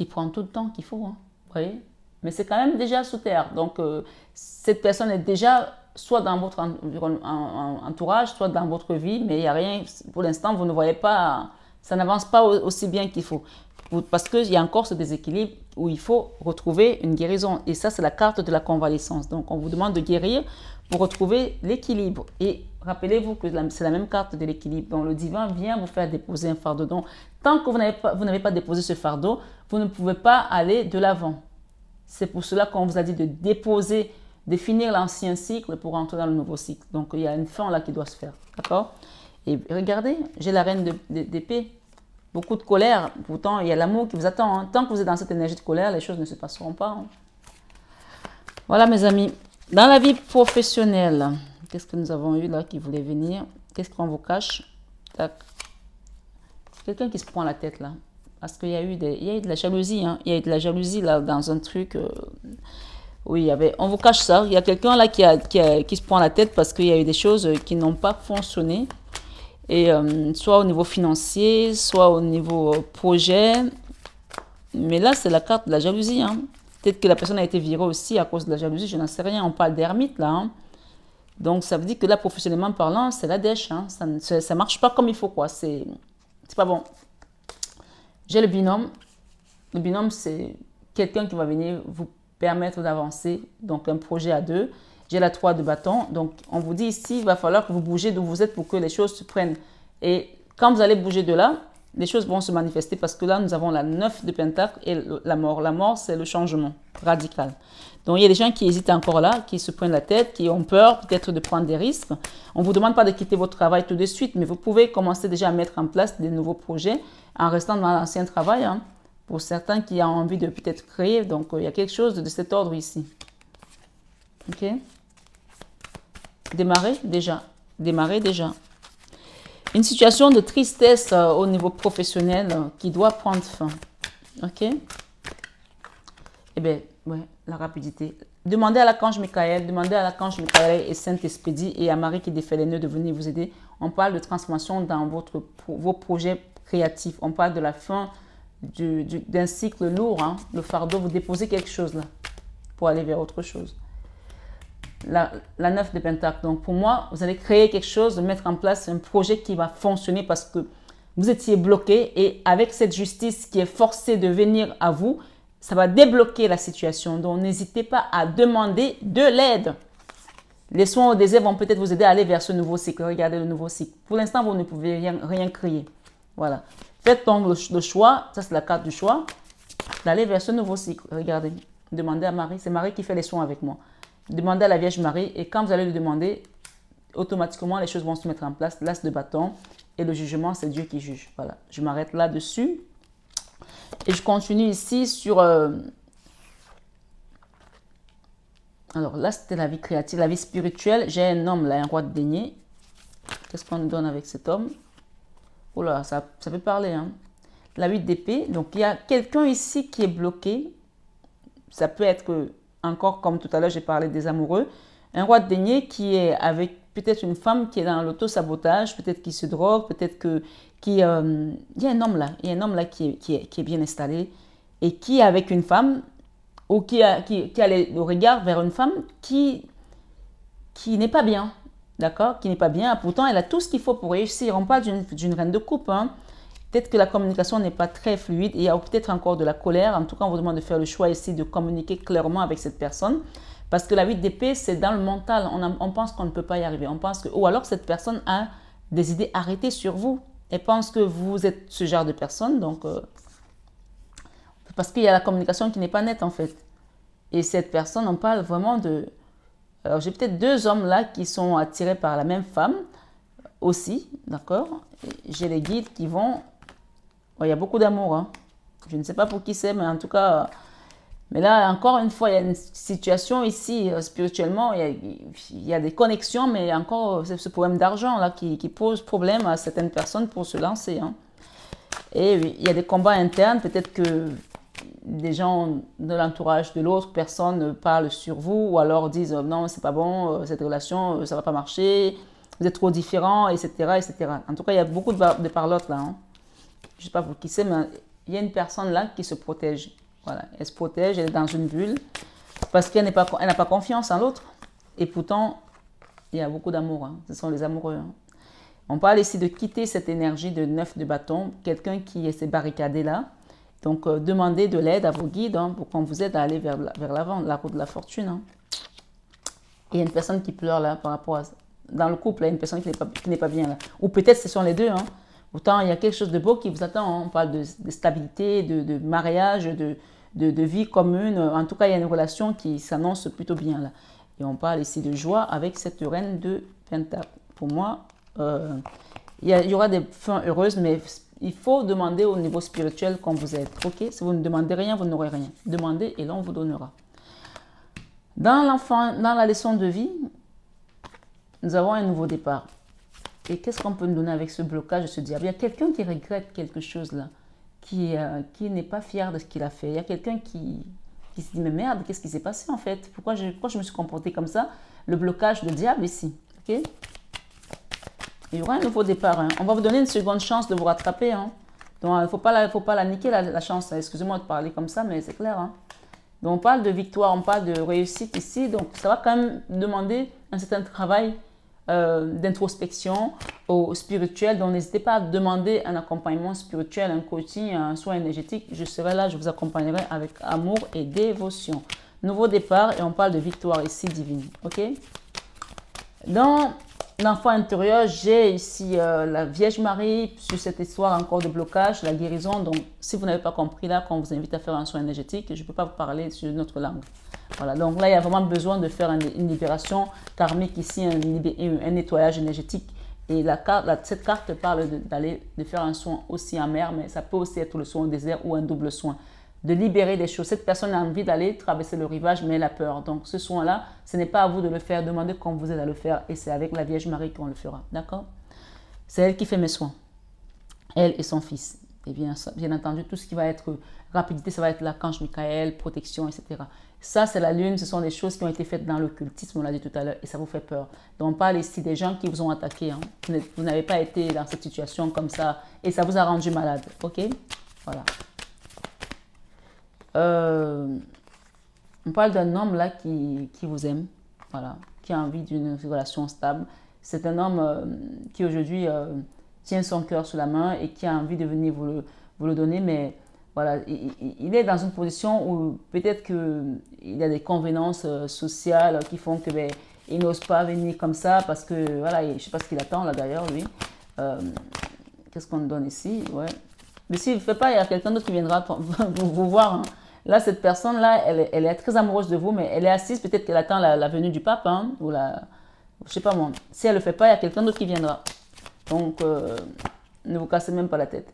prend tout le temps qu'il faut. Hein. Vous voyez? Mais c'est quand même déjà sous terre. Donc, cette personne est déjà soit dans votre entourage, soit dans votre vie, mais il n'y a rien. Pour l'instant, vous ne voyez pas Ça n'avance pas aussi bien qu'il faut. Parce qu'il y a encore ce déséquilibre où il faut retrouver une guérison. Et ça, c'est la carte de la convalescence. Donc, on vous demande de guérir pour retrouver l'équilibre. Et rappelez-vous que c'est la même carte de l'équilibre. Donc, le divin vient vous faire déposer un fardeau. Donc, tant que vous n'avez pas déposé ce fardeau, vous ne pouvez pas aller de l'avant. C'est pour cela qu'on vous a dit de déposer, de finir l'ancien cycle pour entrer dans le nouveau cycle. Donc, il y a une fin là qui doit se faire. D'accord? Et regardez, j'ai la reine d'épée. Beaucoup de colère, pourtant il y a l'amour qui vous attend. Hein. Tant que vous êtes dans cette énergie de colère, les choses ne se passeront pas. Hein. Voilà mes amis. Dans la vie professionnelle, qu'est-ce que nous avons eu là qui voulait venir? Qu'est-ce qu'on vous cache? Quelqu'un qui se prend la tête là. Parce qu'il y a eu de la jalousie. Hein. Il y a eu de la jalousie là dans un truc. Oui, on vous cache ça. Il y a quelqu'un là qui se prend la tête parce qu'il y a eu des choses qui n'ont pas fonctionné. Et soit au niveau financier, soit au niveau projet. Mais là, c'est la carte de la jalousie. Hein. Peut-être que la personne a été virée aussi à cause de la jalousie, je n'en sais rien. On parle d'ermite là. Hein. Donc, ça veut dire que là, professionnellement parlant, c'est la dèche. Hein. Ça ne marche pas comme il faut, quoi. C'est pas bon. J'ai le binôme. Le binôme, c'est quelqu'un qui va venir vous permettre d'avancer. Donc, un projet à deux. J'ai la 3 de bâton. Donc, on vous dit ici, il va falloir que vous bougez d'où vous êtes pour que les choses se prennent. Et quand vous allez bouger de là, les choses vont se manifester parce que là, nous avons la 9 de pentacle et la mort. La mort, c'est le changement radical. Donc, il y a des gens qui hésitent encore là, qui se prennent la tête, qui ont peur peut-être de prendre des risques. On ne vous demande pas de quitter votre travail tout de suite, mais vous pouvez commencer déjà à mettre en place des nouveaux projets en restant dans l'ancien travail. Hein, pour certains qui ont envie de peut-être créer. Donc, il y a quelque chose de cet ordre ici. OK? Démarrer déjà. Une situation de tristesse au niveau professionnel qui doit prendre fin. OK? Eh bien, ouais, la rapidité. Demandez à l'archange Michael, et Saint-Expédie et à Marie qui défait les nœuds de venir vous aider. On parle de transformation dans vos projets créatifs. On parle de la fin d'un cycle lourd. Hein. Le fardeau, vous déposez quelque chose là pour aller vers autre chose. La 9 de pentacle. Donc, pour moi, vous allez créer quelque chose, mettre en place un projet qui va fonctionner parce que vous étiez bloqué et avec cette justice qui est forcée de venir à vous, ça va débloquer la situation. Donc, n'hésitez pas à demander de l'aide. Les soins au désert vont peut-être vous aider à aller vers ce nouveau cycle. Regardez le nouveau cycle. Pour l'instant, vous ne pouvez rien créer. Voilà. Faites donc le choix. Ça, c'est la carte du choix. D'aller vers ce nouveau cycle. Regardez. Demandez à Marie. C'est Marie qui fait les soins avec moi. Demandez à la Vierge Marie et quand vous allez le demander, automatiquement les choses vont se mettre en place. L'as de bâton et le jugement, c'est Dieu qui juge. Voilà, je m'arrête là-dessus. Et je continue ici sur... Alors là, c'était la vie créative, la vie spirituelle. J'ai un homme là, un roi de denier. Qu'est-ce qu'on nous donne avec cet homme? Oh là, ça peut parler. Hein. La 8 d'épée. Donc, il y a quelqu'un ici qui est bloqué. Ça peut être que... Encore comme tout à l'heure, j'ai parlé des amoureux. Un roi de denier qui est avec peut-être une femme qui est dans l'auto-sabotage, peut-être qui se drogue, peut-être il y a un homme là. Il y a un homme là qui est bien installé et qui est avec une femme ou qui a le regard vers une femme qui n'est pas bien. D'accord? Qui n'est pas bien. Pourtant, elle a tout ce qu'il faut pour réussir. On parle d'une reine de coupe. Hein. Peut-être que la communication n'est pas très fluide. Il y a peut-être encore de la colère. En tout cas, on vous demande de faire le choix ici de communiquer clairement avec cette personne. Parce que la 8 d'épée, c'est dans le mental. On pense qu'on ne peut pas y arriver. On pense que, ou alors cette personne a des idées arrêtées sur vous. Elle pense que vous êtes ce genre de personne. Donc, parce qu'il y a la communication qui n'est pas nette en fait. Et cette personne, on parle vraiment de... Alors, j'ai peut-être 2 hommes là qui sont attirés par la même femme aussi. D'accord? J'ai les guides qui vont... Oh, il y a beaucoup d'amour. Hein. Je ne sais pas pour qui c'est, mais en tout cas... Mais là, encore une fois, il y a une situation ici, spirituellement, il y a des connexions, mais encore ce problème d'argent là qui pose problème à certaines personnes pour se lancer. Hein. Et oui, il y a des combats internes, peut-être que des gens de l'entourage de l'autre personne parlent sur vous, ou alors disent non, c'est pas bon, cette relation, ça va pas marcher, vous êtes trop différents, etc., etc. En tout cas, il y a beaucoup de parlottes là. Hein. Je ne sais pas pour qui c'est, mais il y a une personne là qui se protège. Voilà, elle se protège, elle est dans une bulle parce qu'elle n'a pas confiance en l'autre. Et pourtant, il y a beaucoup d'amour. Hein. Ce sont les amoureux. Hein. On parle ici de quitter cette énergie de 9 de bâton, quelqu'un qui s'est barricadé là. Donc, demandez de l'aide à vos guides pour qu'on vous aide à aller vers l'avant, la route de la fortune. Hein. Il y a une personne qui pleure là par rapport à... Dans le couple, il y a une personne qui n'est pas bien là. Ou peut-être ce sont les deux. Hein. Autant il y a quelque chose de beau qui vous attend. Hein. On parle de stabilité, de mariage, de vie commune. En tout cas, il y a une relation qui s'annonce plutôt bien là. Et on parle ici de joie avec cette reine de Pentacle. Pour moi, il y aura des fins heureuses, mais il faut demander au niveau spirituel qu'on vous aide. Ok? Si vous ne demandez rien, vous n'aurez rien. Demandez et l'on vous donnera. Dans la leçon de vie, nous avons un nouveau départ. Et qu'est-ce qu'on peut nous donner avec ce blocage de ce diable? Il y a quelqu'un qui regrette quelque chose là, qui n'est pas fier de ce qu'il a fait. Il y a quelqu'un qui se dit, mais merde, qu'est-ce qui s'est passé en fait? Pourquoi je me suis comporté comme ça? Le blocage de diable ici. Ok? Il y aura un nouveau départ. Hein. On va vous donner une seconde chance de vous rattraper. Hein. Donc, il ne faut pas la niquer, la chance. Excusez-moi de parler comme ça, mais c'est clair. Hein. Donc, on parle de victoire, on parle de réussite ici. Donc, ça va quand même demander un certain travail d'introspection au spirituel. Donc, n'hésitez pas à demander un accompagnement spirituel, un coaching, un soin énergétique. Je serai là, je vous accompagnerai avec amour et dévotion. Nouveau départ et on parle de victoire ici divine. Ok? Dans l'enfant intérieur, j'ai ici la Vierge Marie sur cette histoire encore de blocage, la guérison. Donc, si vous n'avez pas compris là, quand on vous invite à faire un soin énergétique, je ne peux pas vous parler sur notre langue. Voilà, donc là, il y a vraiment besoin de faire une libération karmique ici, un nettoyage énergétique. Et cette carte parle de faire un soin aussi en mer, mais ça peut aussi être le soin au désert ou un double soin. De libérer des choses. Cette personne a envie d'aller traverser le rivage, mais elle a peur. Donc, ce soin-là, ce n'est pas à vous de le faire. Demandez qu'on vous aide à le faire. Et c'est avec la Vierge Marie qu'on le fera. D'accord? C'est elle qui fait mes soins. Elle et son fils. Et bien entendu, tout ce qui va être rapidité, ça va être l'archange Michael, protection, etc. Ça, c'est la lune. Ce sont des choses qui ont été faites dans l'occultisme, on l'a dit tout à l'heure, et ça vous fait peur. Donc, on parle ici des gens qui vous ont attaqué. Hein. Vous n'avez pas été dans cette situation comme ça, et ça vous a rendu malade. OK? Voilà. On parle d'un homme là qui vous aime, voilà, qui a envie d'une relation stable. C'est un homme qui aujourd'hui tient son cœur sous la main et qui a envie de venir vous le donner, mais voilà, il est dans une position où peut-être qu'il y a des convenances sociales qui font que il n'ose pas venir comme ça parce que voilà, je ne sais pas ce qu'il attend là d'ailleurs lui. Qu'est-ce qu'on donne ici? Ouais. Mais s'il ne le fait pas, il y a quelqu'un d'autre qui viendra vous voir. Hein. Là, cette personne-là, elle est très amoureuse de vous, mais elle est assise, peut-être qu'elle attend la venue du pape, hein, ou je sais pas moi. Si elle ne le fait pas, il y a quelqu'un d'autre qui viendra. Donc, ne vous cassez même pas la tête.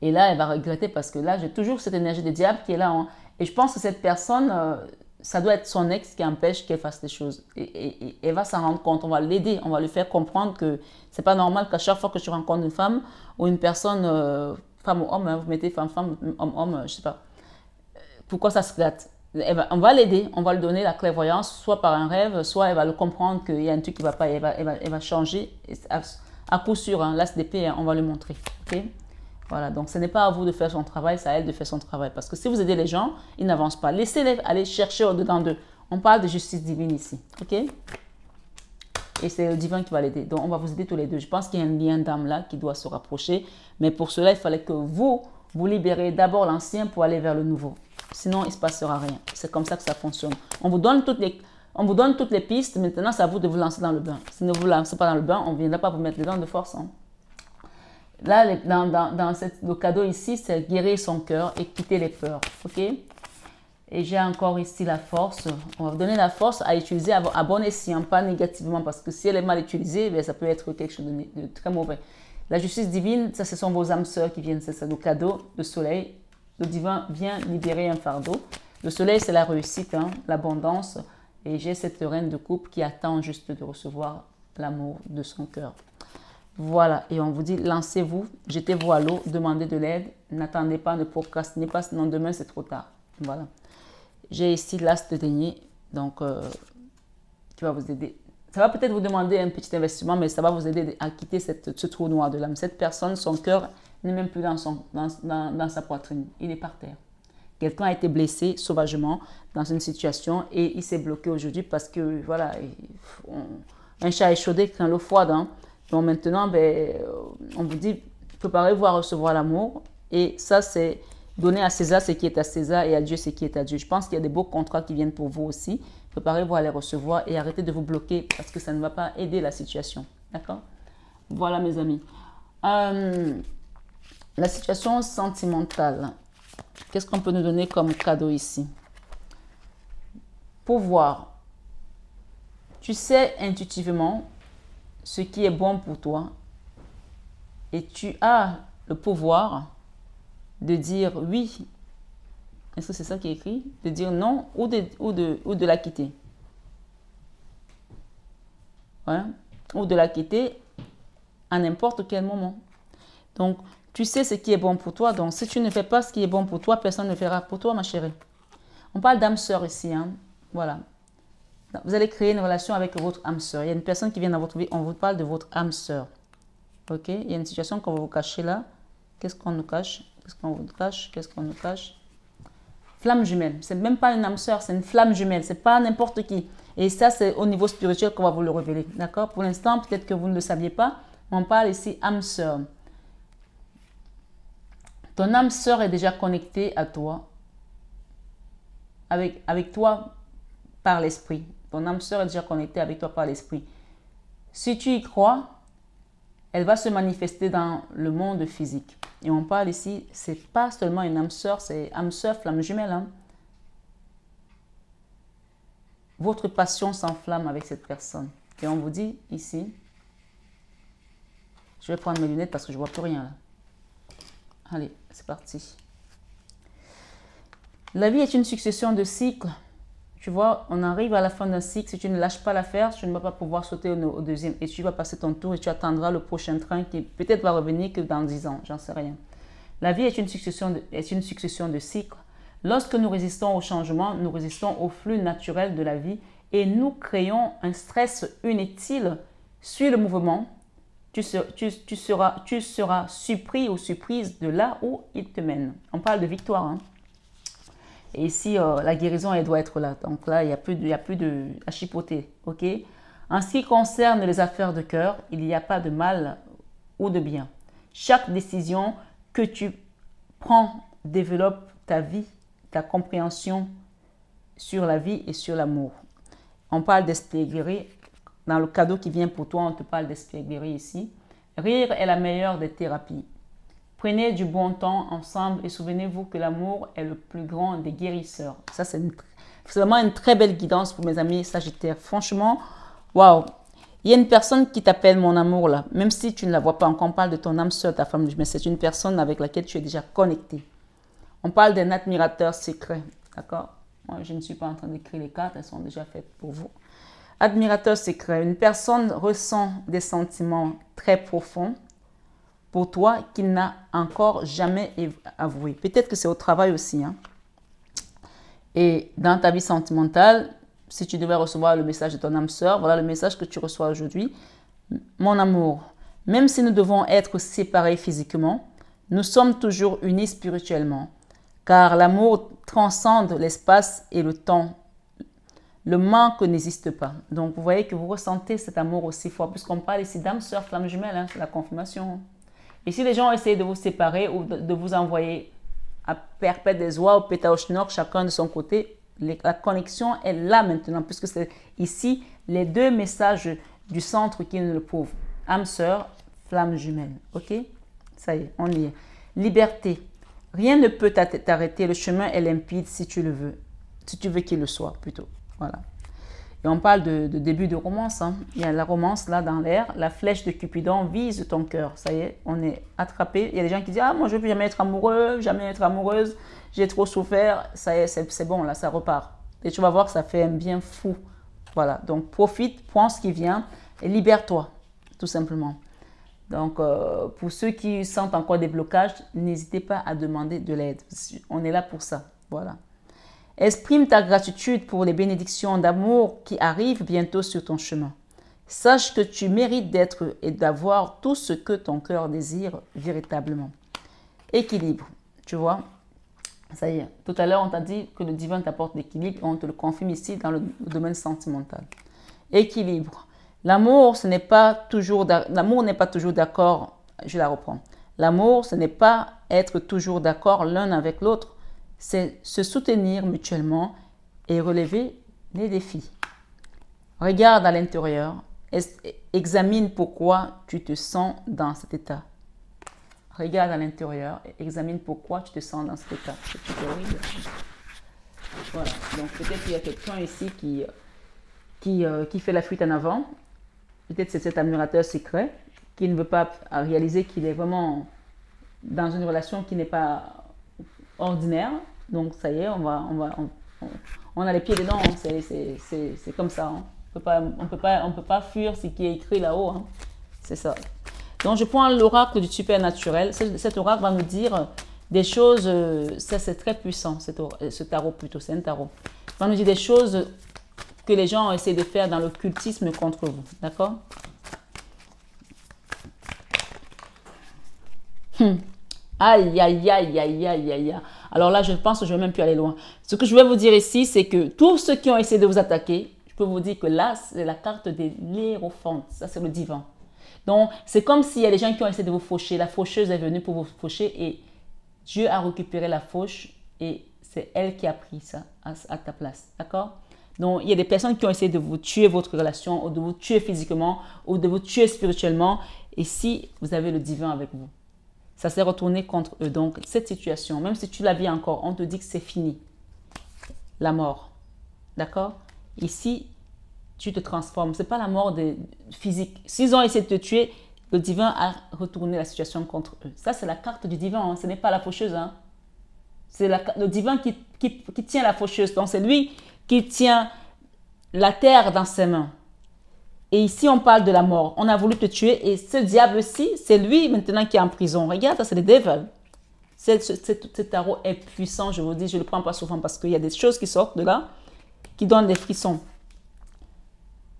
Et là, elle va regretter parce que là, j'ai toujours cette énergie de diable qui est là. Hein. Et je pense que cette personne, ça doit être son ex qui empêche qu'elle fasse des choses. Et elle va s'en rendre compte, on va l'aider, on va lui faire comprendre que c'est pas normal qu'à chaque fois que tu rencontres une femme ou une personne, femme ou homme, hein, vous mettez femme, homme, je sais pas. Pourquoi ça se gâte? On va l'aider, on va lui donner la clairvoyance, soit par un rêve, soit elle va le comprendre qu'il y a un truc qui ne va pas, elle va changer. À coup sûr, hein, l'as d'épée, hein, on va lui montrer. Okay? Voilà, donc ce n'est pas à vous de faire son travail, c'est à elle de faire son travail. Parce que si vous aidez les gens, ils n'avancent pas. Laissez-les aller chercher au-dedans d'eux. On parle de justice divine ici. Ok? Et c'est le divin qui va l'aider. Donc on va vous aider tous les deux. Je pense qu'il y a un lien d'âme là qui doit se rapprocher. Mais pour cela, il fallait que vous libérez d'abord l'ancien pour aller vers le nouveau. Sinon, il ne se passera rien. C'est comme ça que ça fonctionne. On vous donne toutes les pistes. Maintenant, c'est à vous de vous lancer dans le bain. Si vous ne vous lancez pas dans le bain, on ne viendra pas vous mettre dedans de force. Hein. Là, le cadeau ici, c'est guérir son cœur et quitter les peurs. Ok? Et j'ai encore ici la force. On va vous donner la force à utiliser à bon escient, pas négativement. Parce que si elle est mal utilisée, bien, ça peut être quelque chose de très mauvais. La justice divine, ça, ce sont vos âmes sœurs qui viennent. C'est ça, le cadeau, le soleil. Le divin vient libérer un fardeau. Le soleil, c'est la réussite, hein, l'abondance. Et j'ai cette reine de coupe qui attend juste de recevoir l'amour de son cœur. Voilà, et on vous dit, lancez-vous, jetez-vous à l'eau, demandez de l'aide. N'attendez pas, ne procrastinez pas, sinon demain, c'est trop tard. Voilà. J'ai ici l'as de denier, donc qui va vous aider. Ça va peut-être vous demander un petit investissement, mais ça va vous aider à quitter ce trou noir de l'âme. Cette personne, son cœur n'est même plus dans sa poitrine. Il est par terre. Quelqu'un a été blessé sauvagement dans une situation et il s'est bloqué aujourd'hui parce que, voilà, un chat échaudé craint l'eau froide. Hein. Donc maintenant, ben, on vous dit, préparez-vous à recevoir l'amour. Et ça, c'est donner à César ce qui est à César et à Dieu ce qui est à Dieu. Je pense qu'il y a des beaux contrats qui viennent pour vous aussi. Préparez-vous à les recevoir et arrêtez de vous bloquer parce que ça ne va pas aider la situation. D'accord? Voilà mes amis. La situation sentimentale. Qu'est-ce qu'on peut nous donner comme cadeau ici? Pouvoir. Tu sais intuitivement ce qui est bon pour toi et tu as le pouvoir de dire oui. Est-ce que c'est ça qui est écrit? De dire non ou de la quitter. Ouais. Ou de la quitter à n'importe quel moment. Donc, tu sais ce qui est bon pour toi. Donc, si tu ne fais pas ce qui est bon pour toi, personne ne le fera pour toi, ma chérie. On parle d'âme sœur ici. Hein. Voilà. Vous allez créer une relation avec votre âme sœur. Il y a une personne qui vient dans votre vie, on vous parle de votre âme sœur. Ok? Il y a une situation qu'on va vous cacher là. Qu'est-ce qu'on nous cache? Qu'est-ce qu'on vous cache? Qu'est-ce qu'on nous cache? Flamme jumelle. C'est même pas une âme sœur, c'est une flamme jumelle. C'est pas n'importe qui. Et ça, c'est au niveau spirituel qu'on va vous le révéler. D'accord? Pour l'instant, peut-être que vous ne le saviez pas. On parle ici âme sœur. Ton âme sœur est déjà connectée à toi. Avec toi par l'esprit. Ton âme sœur est déjà connectée avec toi par l'esprit. Si tu y crois, elle va se manifester dans le monde physique. Et on parle ici, c'est pas seulement une âme sœur, c'est âme sœur, flamme jumelle. Hein. Votre passion s'enflamme avec cette personne. Et on vous dit ici, je vais prendre mes lunettes parce que je ne vois plus rien là. Allez, c'est parti. La vie est une succession de cycles. Tu vois, on arrive à la fin d'un cycle. Si tu ne lâches pas l'affaire, tu ne vas pas pouvoir sauter au deuxième. Et tu vas passer ton tour et tu attendras le prochain train qui peut-être va revenir que dans 10 ans. J'en sais rien. La vie est une succession de cycles. Lorsque nous résistons au changement, nous résistons au flux naturel de la vie et nous créons un stress inutile. Suis le mouvement. Tu seras surpris ou surprise de là où il te mène. On parle de victoire. Hein. Et ici, la guérison, elle doit être là. Donc là, il n'y a plus de à chipoter. Okay? En ce qui concerne les affaires de cœur, il n'y a pas de mal ou de bien. Chaque décision que tu prends développe ta vie, ta compréhension sur la vie et sur l'amour. On parle d'esprit éclairé. Dans le cadeau qui vient pour toi, on te parle d'esprit éclairé ici. Rire est la meilleure des thérapies. Prenez du bon temps ensemble et souvenez-vous que l'amour est le plus grand des guérisseurs. Ça, c'est vraiment une très belle guidance pour mes amis Sagittaires. Franchement, waouh! Il y a une personne qui t'appelle mon amour là, même si tu ne la vois pas. On parle de ton âme sœur, ta femme, mais c'est une personne avec laquelle tu es déjà connecté. On parle d'un admirateur secret, d'accord? Moi, je ne suis pas en train d'écrire les cartes, elles sont déjà faites pour vous. Admirateur secret, une personne ressent des sentiments très profonds pour toi qu'il n'a encore jamais avoué. Peut-être que c'est au travail aussi. Hein? Et dans ta vie sentimentale, si tu devais recevoir le message de ton âme sœur, voilà le message que tu reçois aujourd'hui. Mon amour, même si nous devons être séparés physiquement, nous sommes toujours unis spirituellement. Car l'amour transcende l'espace et le temps. Le manque n'existe pas. Donc, vous voyez que vous ressentez cet amour aussi fort. Puisqu'on parle ici d'âme, sœur, flamme jumelle, hein, c'est la confirmation. Et si les gens essayent de vous séparer ou de vous envoyer à perpète des oies ou pétaouche nord, chacun de son côté, la connexion est là maintenant. Puisque c'est ici les deux messages du centre qui nous le prouvent. Âme, sœur, flamme jumelle. OK? Ça y est, on y est. Liberté. Rien ne peut t'arrêter. Le chemin est limpide si tu le veux. Si tu veux qu'il le soit, plutôt. Voilà. Et on parle de début de romance. Hein. Il y a la romance là dans l'air. La flèche de Cupidon vise ton cœur. Ça y est, on est attrapé. Il y a des gens qui disent « Ah, moi je ne veux jamais être amoureux, jamais être amoureuse. J'ai trop souffert. » Ça y est, c'est bon, là, ça repart. Et tu vas voir que ça fait un bien fou. Voilà. Donc, profite, prends ce qui vient et libère-toi, tout simplement. Donc, pour ceux qui sentent encore des blocages, n'hésitez pas à demander de l'aide. On est là pour ça. Voilà. Exprime ta gratitude pour les bénédictions d'amour qui arrivent bientôt sur ton chemin. Sache que tu mérites d'être et d'avoir tout ce que ton cœur désire véritablement. Équilibre, tu vois, ça y est. Tout à l'heure, on t'a dit que le divin t'apporte l'équilibre et on te le confirme ici dans le domaine sentimental. Équilibre. L'amour, ce n'est pas toujours, l'amour n'est pas toujours d'accord. Je la reprends. L'amour, ce n'est pas être toujours d'accord l'un avec l'autre. C'est se soutenir mutuellement et relever les défis. Regarde à l'intérieur. Examine pourquoi tu te sens dans cet état. Regarde à l'intérieur et examine pourquoi tu te sens dans cet état. C'est horrible. Voilà. Donc peut-être qu'il y a quelqu'un ici qui fait la fuite en avant. Peut-être c'est cet admirateur secret qui ne veut pas réaliser qu'il est vraiment dans une relation qui n'est pas ordinaire. Donc ça y est, on a les pieds dedans. Hein. C'est comme ça. Hein. On peut pas fuir ce qui est écrit là-haut. Hein. C'est ça. Donc je prends l'oracle du supernaturel. Cet oracle va nous dire des choses. Ça c'est très puissant. Ce tarot plutôt, c'est un tarot. Il va nous dire des choses que les gens essaient de faire dans l'occultisme contre vous. D'accord? Aïe, aïe, aïe, aïe, aïe, aïe. Alors là, je pense que je ne vais même plus aller loin. Ce que je vais vous dire ici, c'est que tous ceux qui ont essayé de vous attaquer, je peux vous dire que là, c'est la carte de l'hiérophante. Ça, c'est le divin. Donc, c'est comme s'il y a des gens qui ont essayé de vous faucher. La faucheuse est venue pour vous faucher et Dieu a récupéré la fauche et c'est elle qui a pris ça à ta place. D'accord? Donc, il y a des personnes qui ont essayé de vous tuer votre relation ou de vous tuer physiquement ou de vous tuer spirituellement. Et si vous avez le divin avec vous, ça s'est retourné contre eux. Donc, cette situation, même si tu la vis encore, on te dit que c'est fini. La mort. D'accord? Ici, tu te transformes. Ce n'est pas la mort physique. S'ils ont essayé de te tuer, le divin a retourné la situation contre eux. Ça, c'est la carte du divin. Hein. Ce n'est pas la faucheuse. Hein. C'est le divin qui tient la faucheuse. Donc, c'est lui qui tient la terre dans ses mains. Et ici, on parle de la mort. On a voulu te tuer et ce diable-ci, c'est lui maintenant qui est en prison. Regarde, c'est le devil. Ce tarot est puissant, je vous dis. Je ne le prends pas souvent parce qu'il y a des choses qui sortent de là qui donnent des frissons.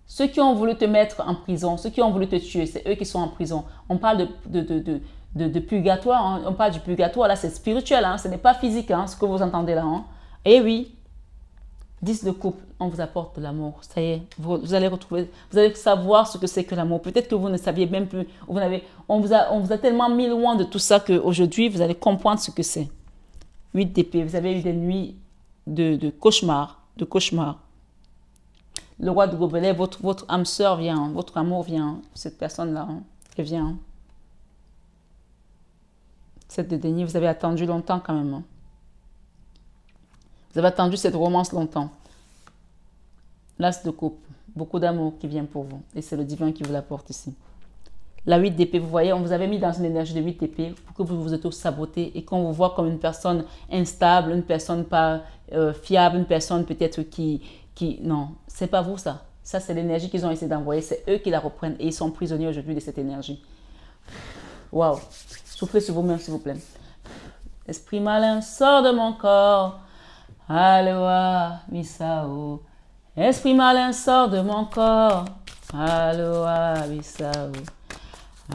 Ceux qui ont voulu te mettre en prison, ceux qui ont voulu te tuer, c'est eux qui sont en prison. On parle de purgatoire. Hein. On parle du purgatoire. Là, c'est spirituel. Hein. Ce n'est pas physique, hein, ce que vous entendez là. Hein. Et oui. 10 de couple, on vous apporte de l'amour. Ça y est, vous allez retrouver, vous allez savoir ce que c'est que l'amour. Peut-être que vous ne saviez même plus. On vous a tellement mis loin de tout ça qu'aujourd'hui, vous allez comprendre ce que c'est. 8 d'épée, vous avez eu des nuits de cauchemar. Le roi de gobelet, votre âme sœur vient, votre amour vient. Cette personne-là, hein, elle vient. 7 de denier, vous avez attendu longtemps quand même. Hein. Vous avez attendu cette romance longtemps. L'as de coupe, beaucoup d'amour qui vient pour vous. Et c'est le divin qui vous l'apporte ici. La 8 d'épée, vous voyez, on vous avait mis dans une énergie de 8 d'épée pour que vous vous auto-sabotez et qu'on vous voit comme une personne instable, une personne pas fiable, une personne peut-être qui... Non, c'est pas vous ça. Ça, c'est l'énergie qu'ils ont essayé d'envoyer. C'est eux qui la reprennent et ils sont prisonniers aujourd'hui de cette énergie. Waouh. Soufflez sur vous-même, s'il vous plaît. Esprit malin, sors de mon corps. Aloha, Misao. Esprit malin, sort de mon corps. Aloha, Misao.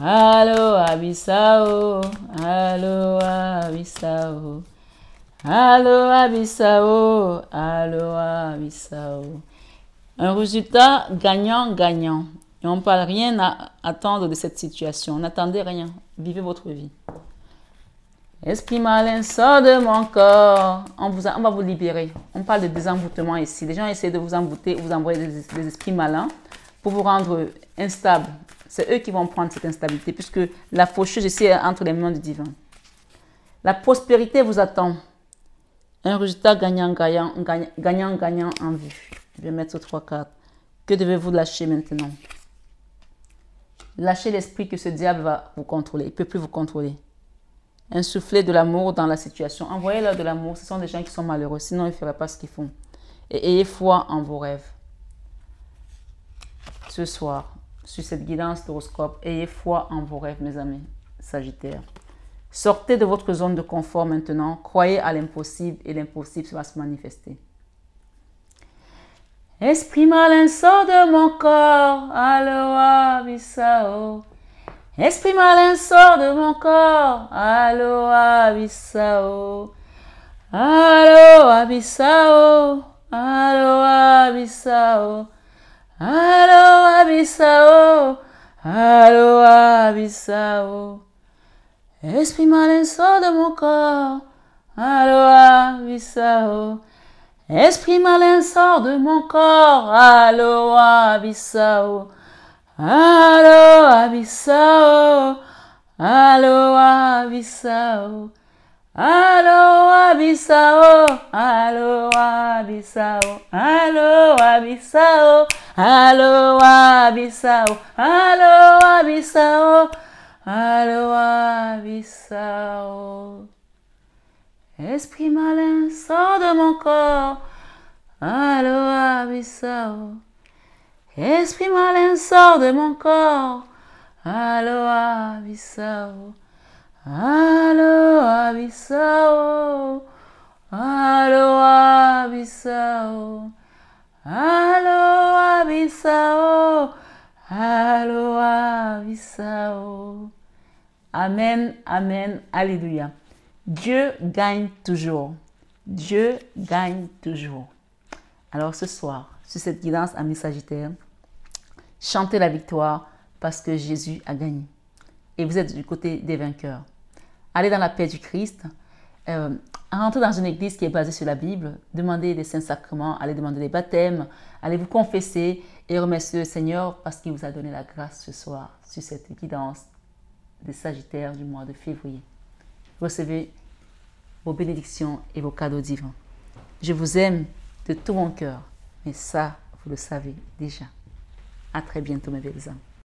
Aloha, Misao. Aloha, Misao. Aloha, Misao. Aloha, Misao. Un résultat gagnant-gagnant. Et on ne parle rien à attendre de cette situation. N'attendez rien. Vivez votre vie. Esprit malin, sort de mon corps. On va vous libérer. On parle de désenvoûtement ici. Les gens essaient de vous envoûter, vous envoyer des esprits malins pour vous rendre instable. C'est eux qui vont prendre cette instabilité puisque la faucheuse ici est entre les mains du divin. La prospérité vous attend. Un résultat gagnant-gagnant en vue. Je vais mettre 3 cartes. Que devez-vous lâcher maintenant? Lâchez l'esprit que ce diable va vous contrôler. Il ne peut plus vous contrôler. Insuffler de l'amour dans la situation. Envoyez-leur de l'amour. Ce sont des gens qui sont malheureux. Sinon, ils ne feraient pas ce qu'ils font. Et ayez foi en vos rêves. Ce soir, sur cette guidance d'horoscope, ayez foi en vos rêves, mes amis. Sagittaire. Sortez de votre zone de confort maintenant. Croyez à l'impossible et l'impossible va se manifester. Esprit malin, sort de mon corps. Aloha, Misao. Esprit malin, sort de mon corps. Aloha, Misao. Aloha, Misao. Aloha, Misao. Aloha Bissau, Aloha Bissau. Esprit malin sort de mon corps, Aloha Bissau. Esprit malin sort de mon corps, Aloha Bissau. Aloha Bissau, Aloha Bissau. Aloha Bissau, Aloha Bissau, Aloha Bissau, Aloha Bissau, Aloha Bissau, Aloha Bissau. Esprit malin sort de mon corps, Aloha Bissau. Esprit malin sort de mon corps, Aloha Bissau. Aloha Bissau, Aloha Bissau, Aloha Bissau, Aloha Bissau. Amen, amen, alléluia. Dieu gagne toujours. Dieu gagne toujours. Alors ce soir, sur cette guidance Amis Sagittaires, chantez la victoire parce que Jésus a gagné. Et vous êtes du côté des vainqueurs. Allez dans la paix du Christ. Rentrez dans une église qui est basée sur la Bible. Demandez des saints sacrements. Allez demander des baptêmes. Allez vous confesser et remercier le Seigneur parce qu'il vous a donné la grâce ce soir sur cette guidance des Sagittaires du mois de février. Recevez vos bénédictions et vos cadeaux divins. Je vous aime de tout mon cœur. Mais ça, vous le savez déjà. À très bientôt, mes belles âmes.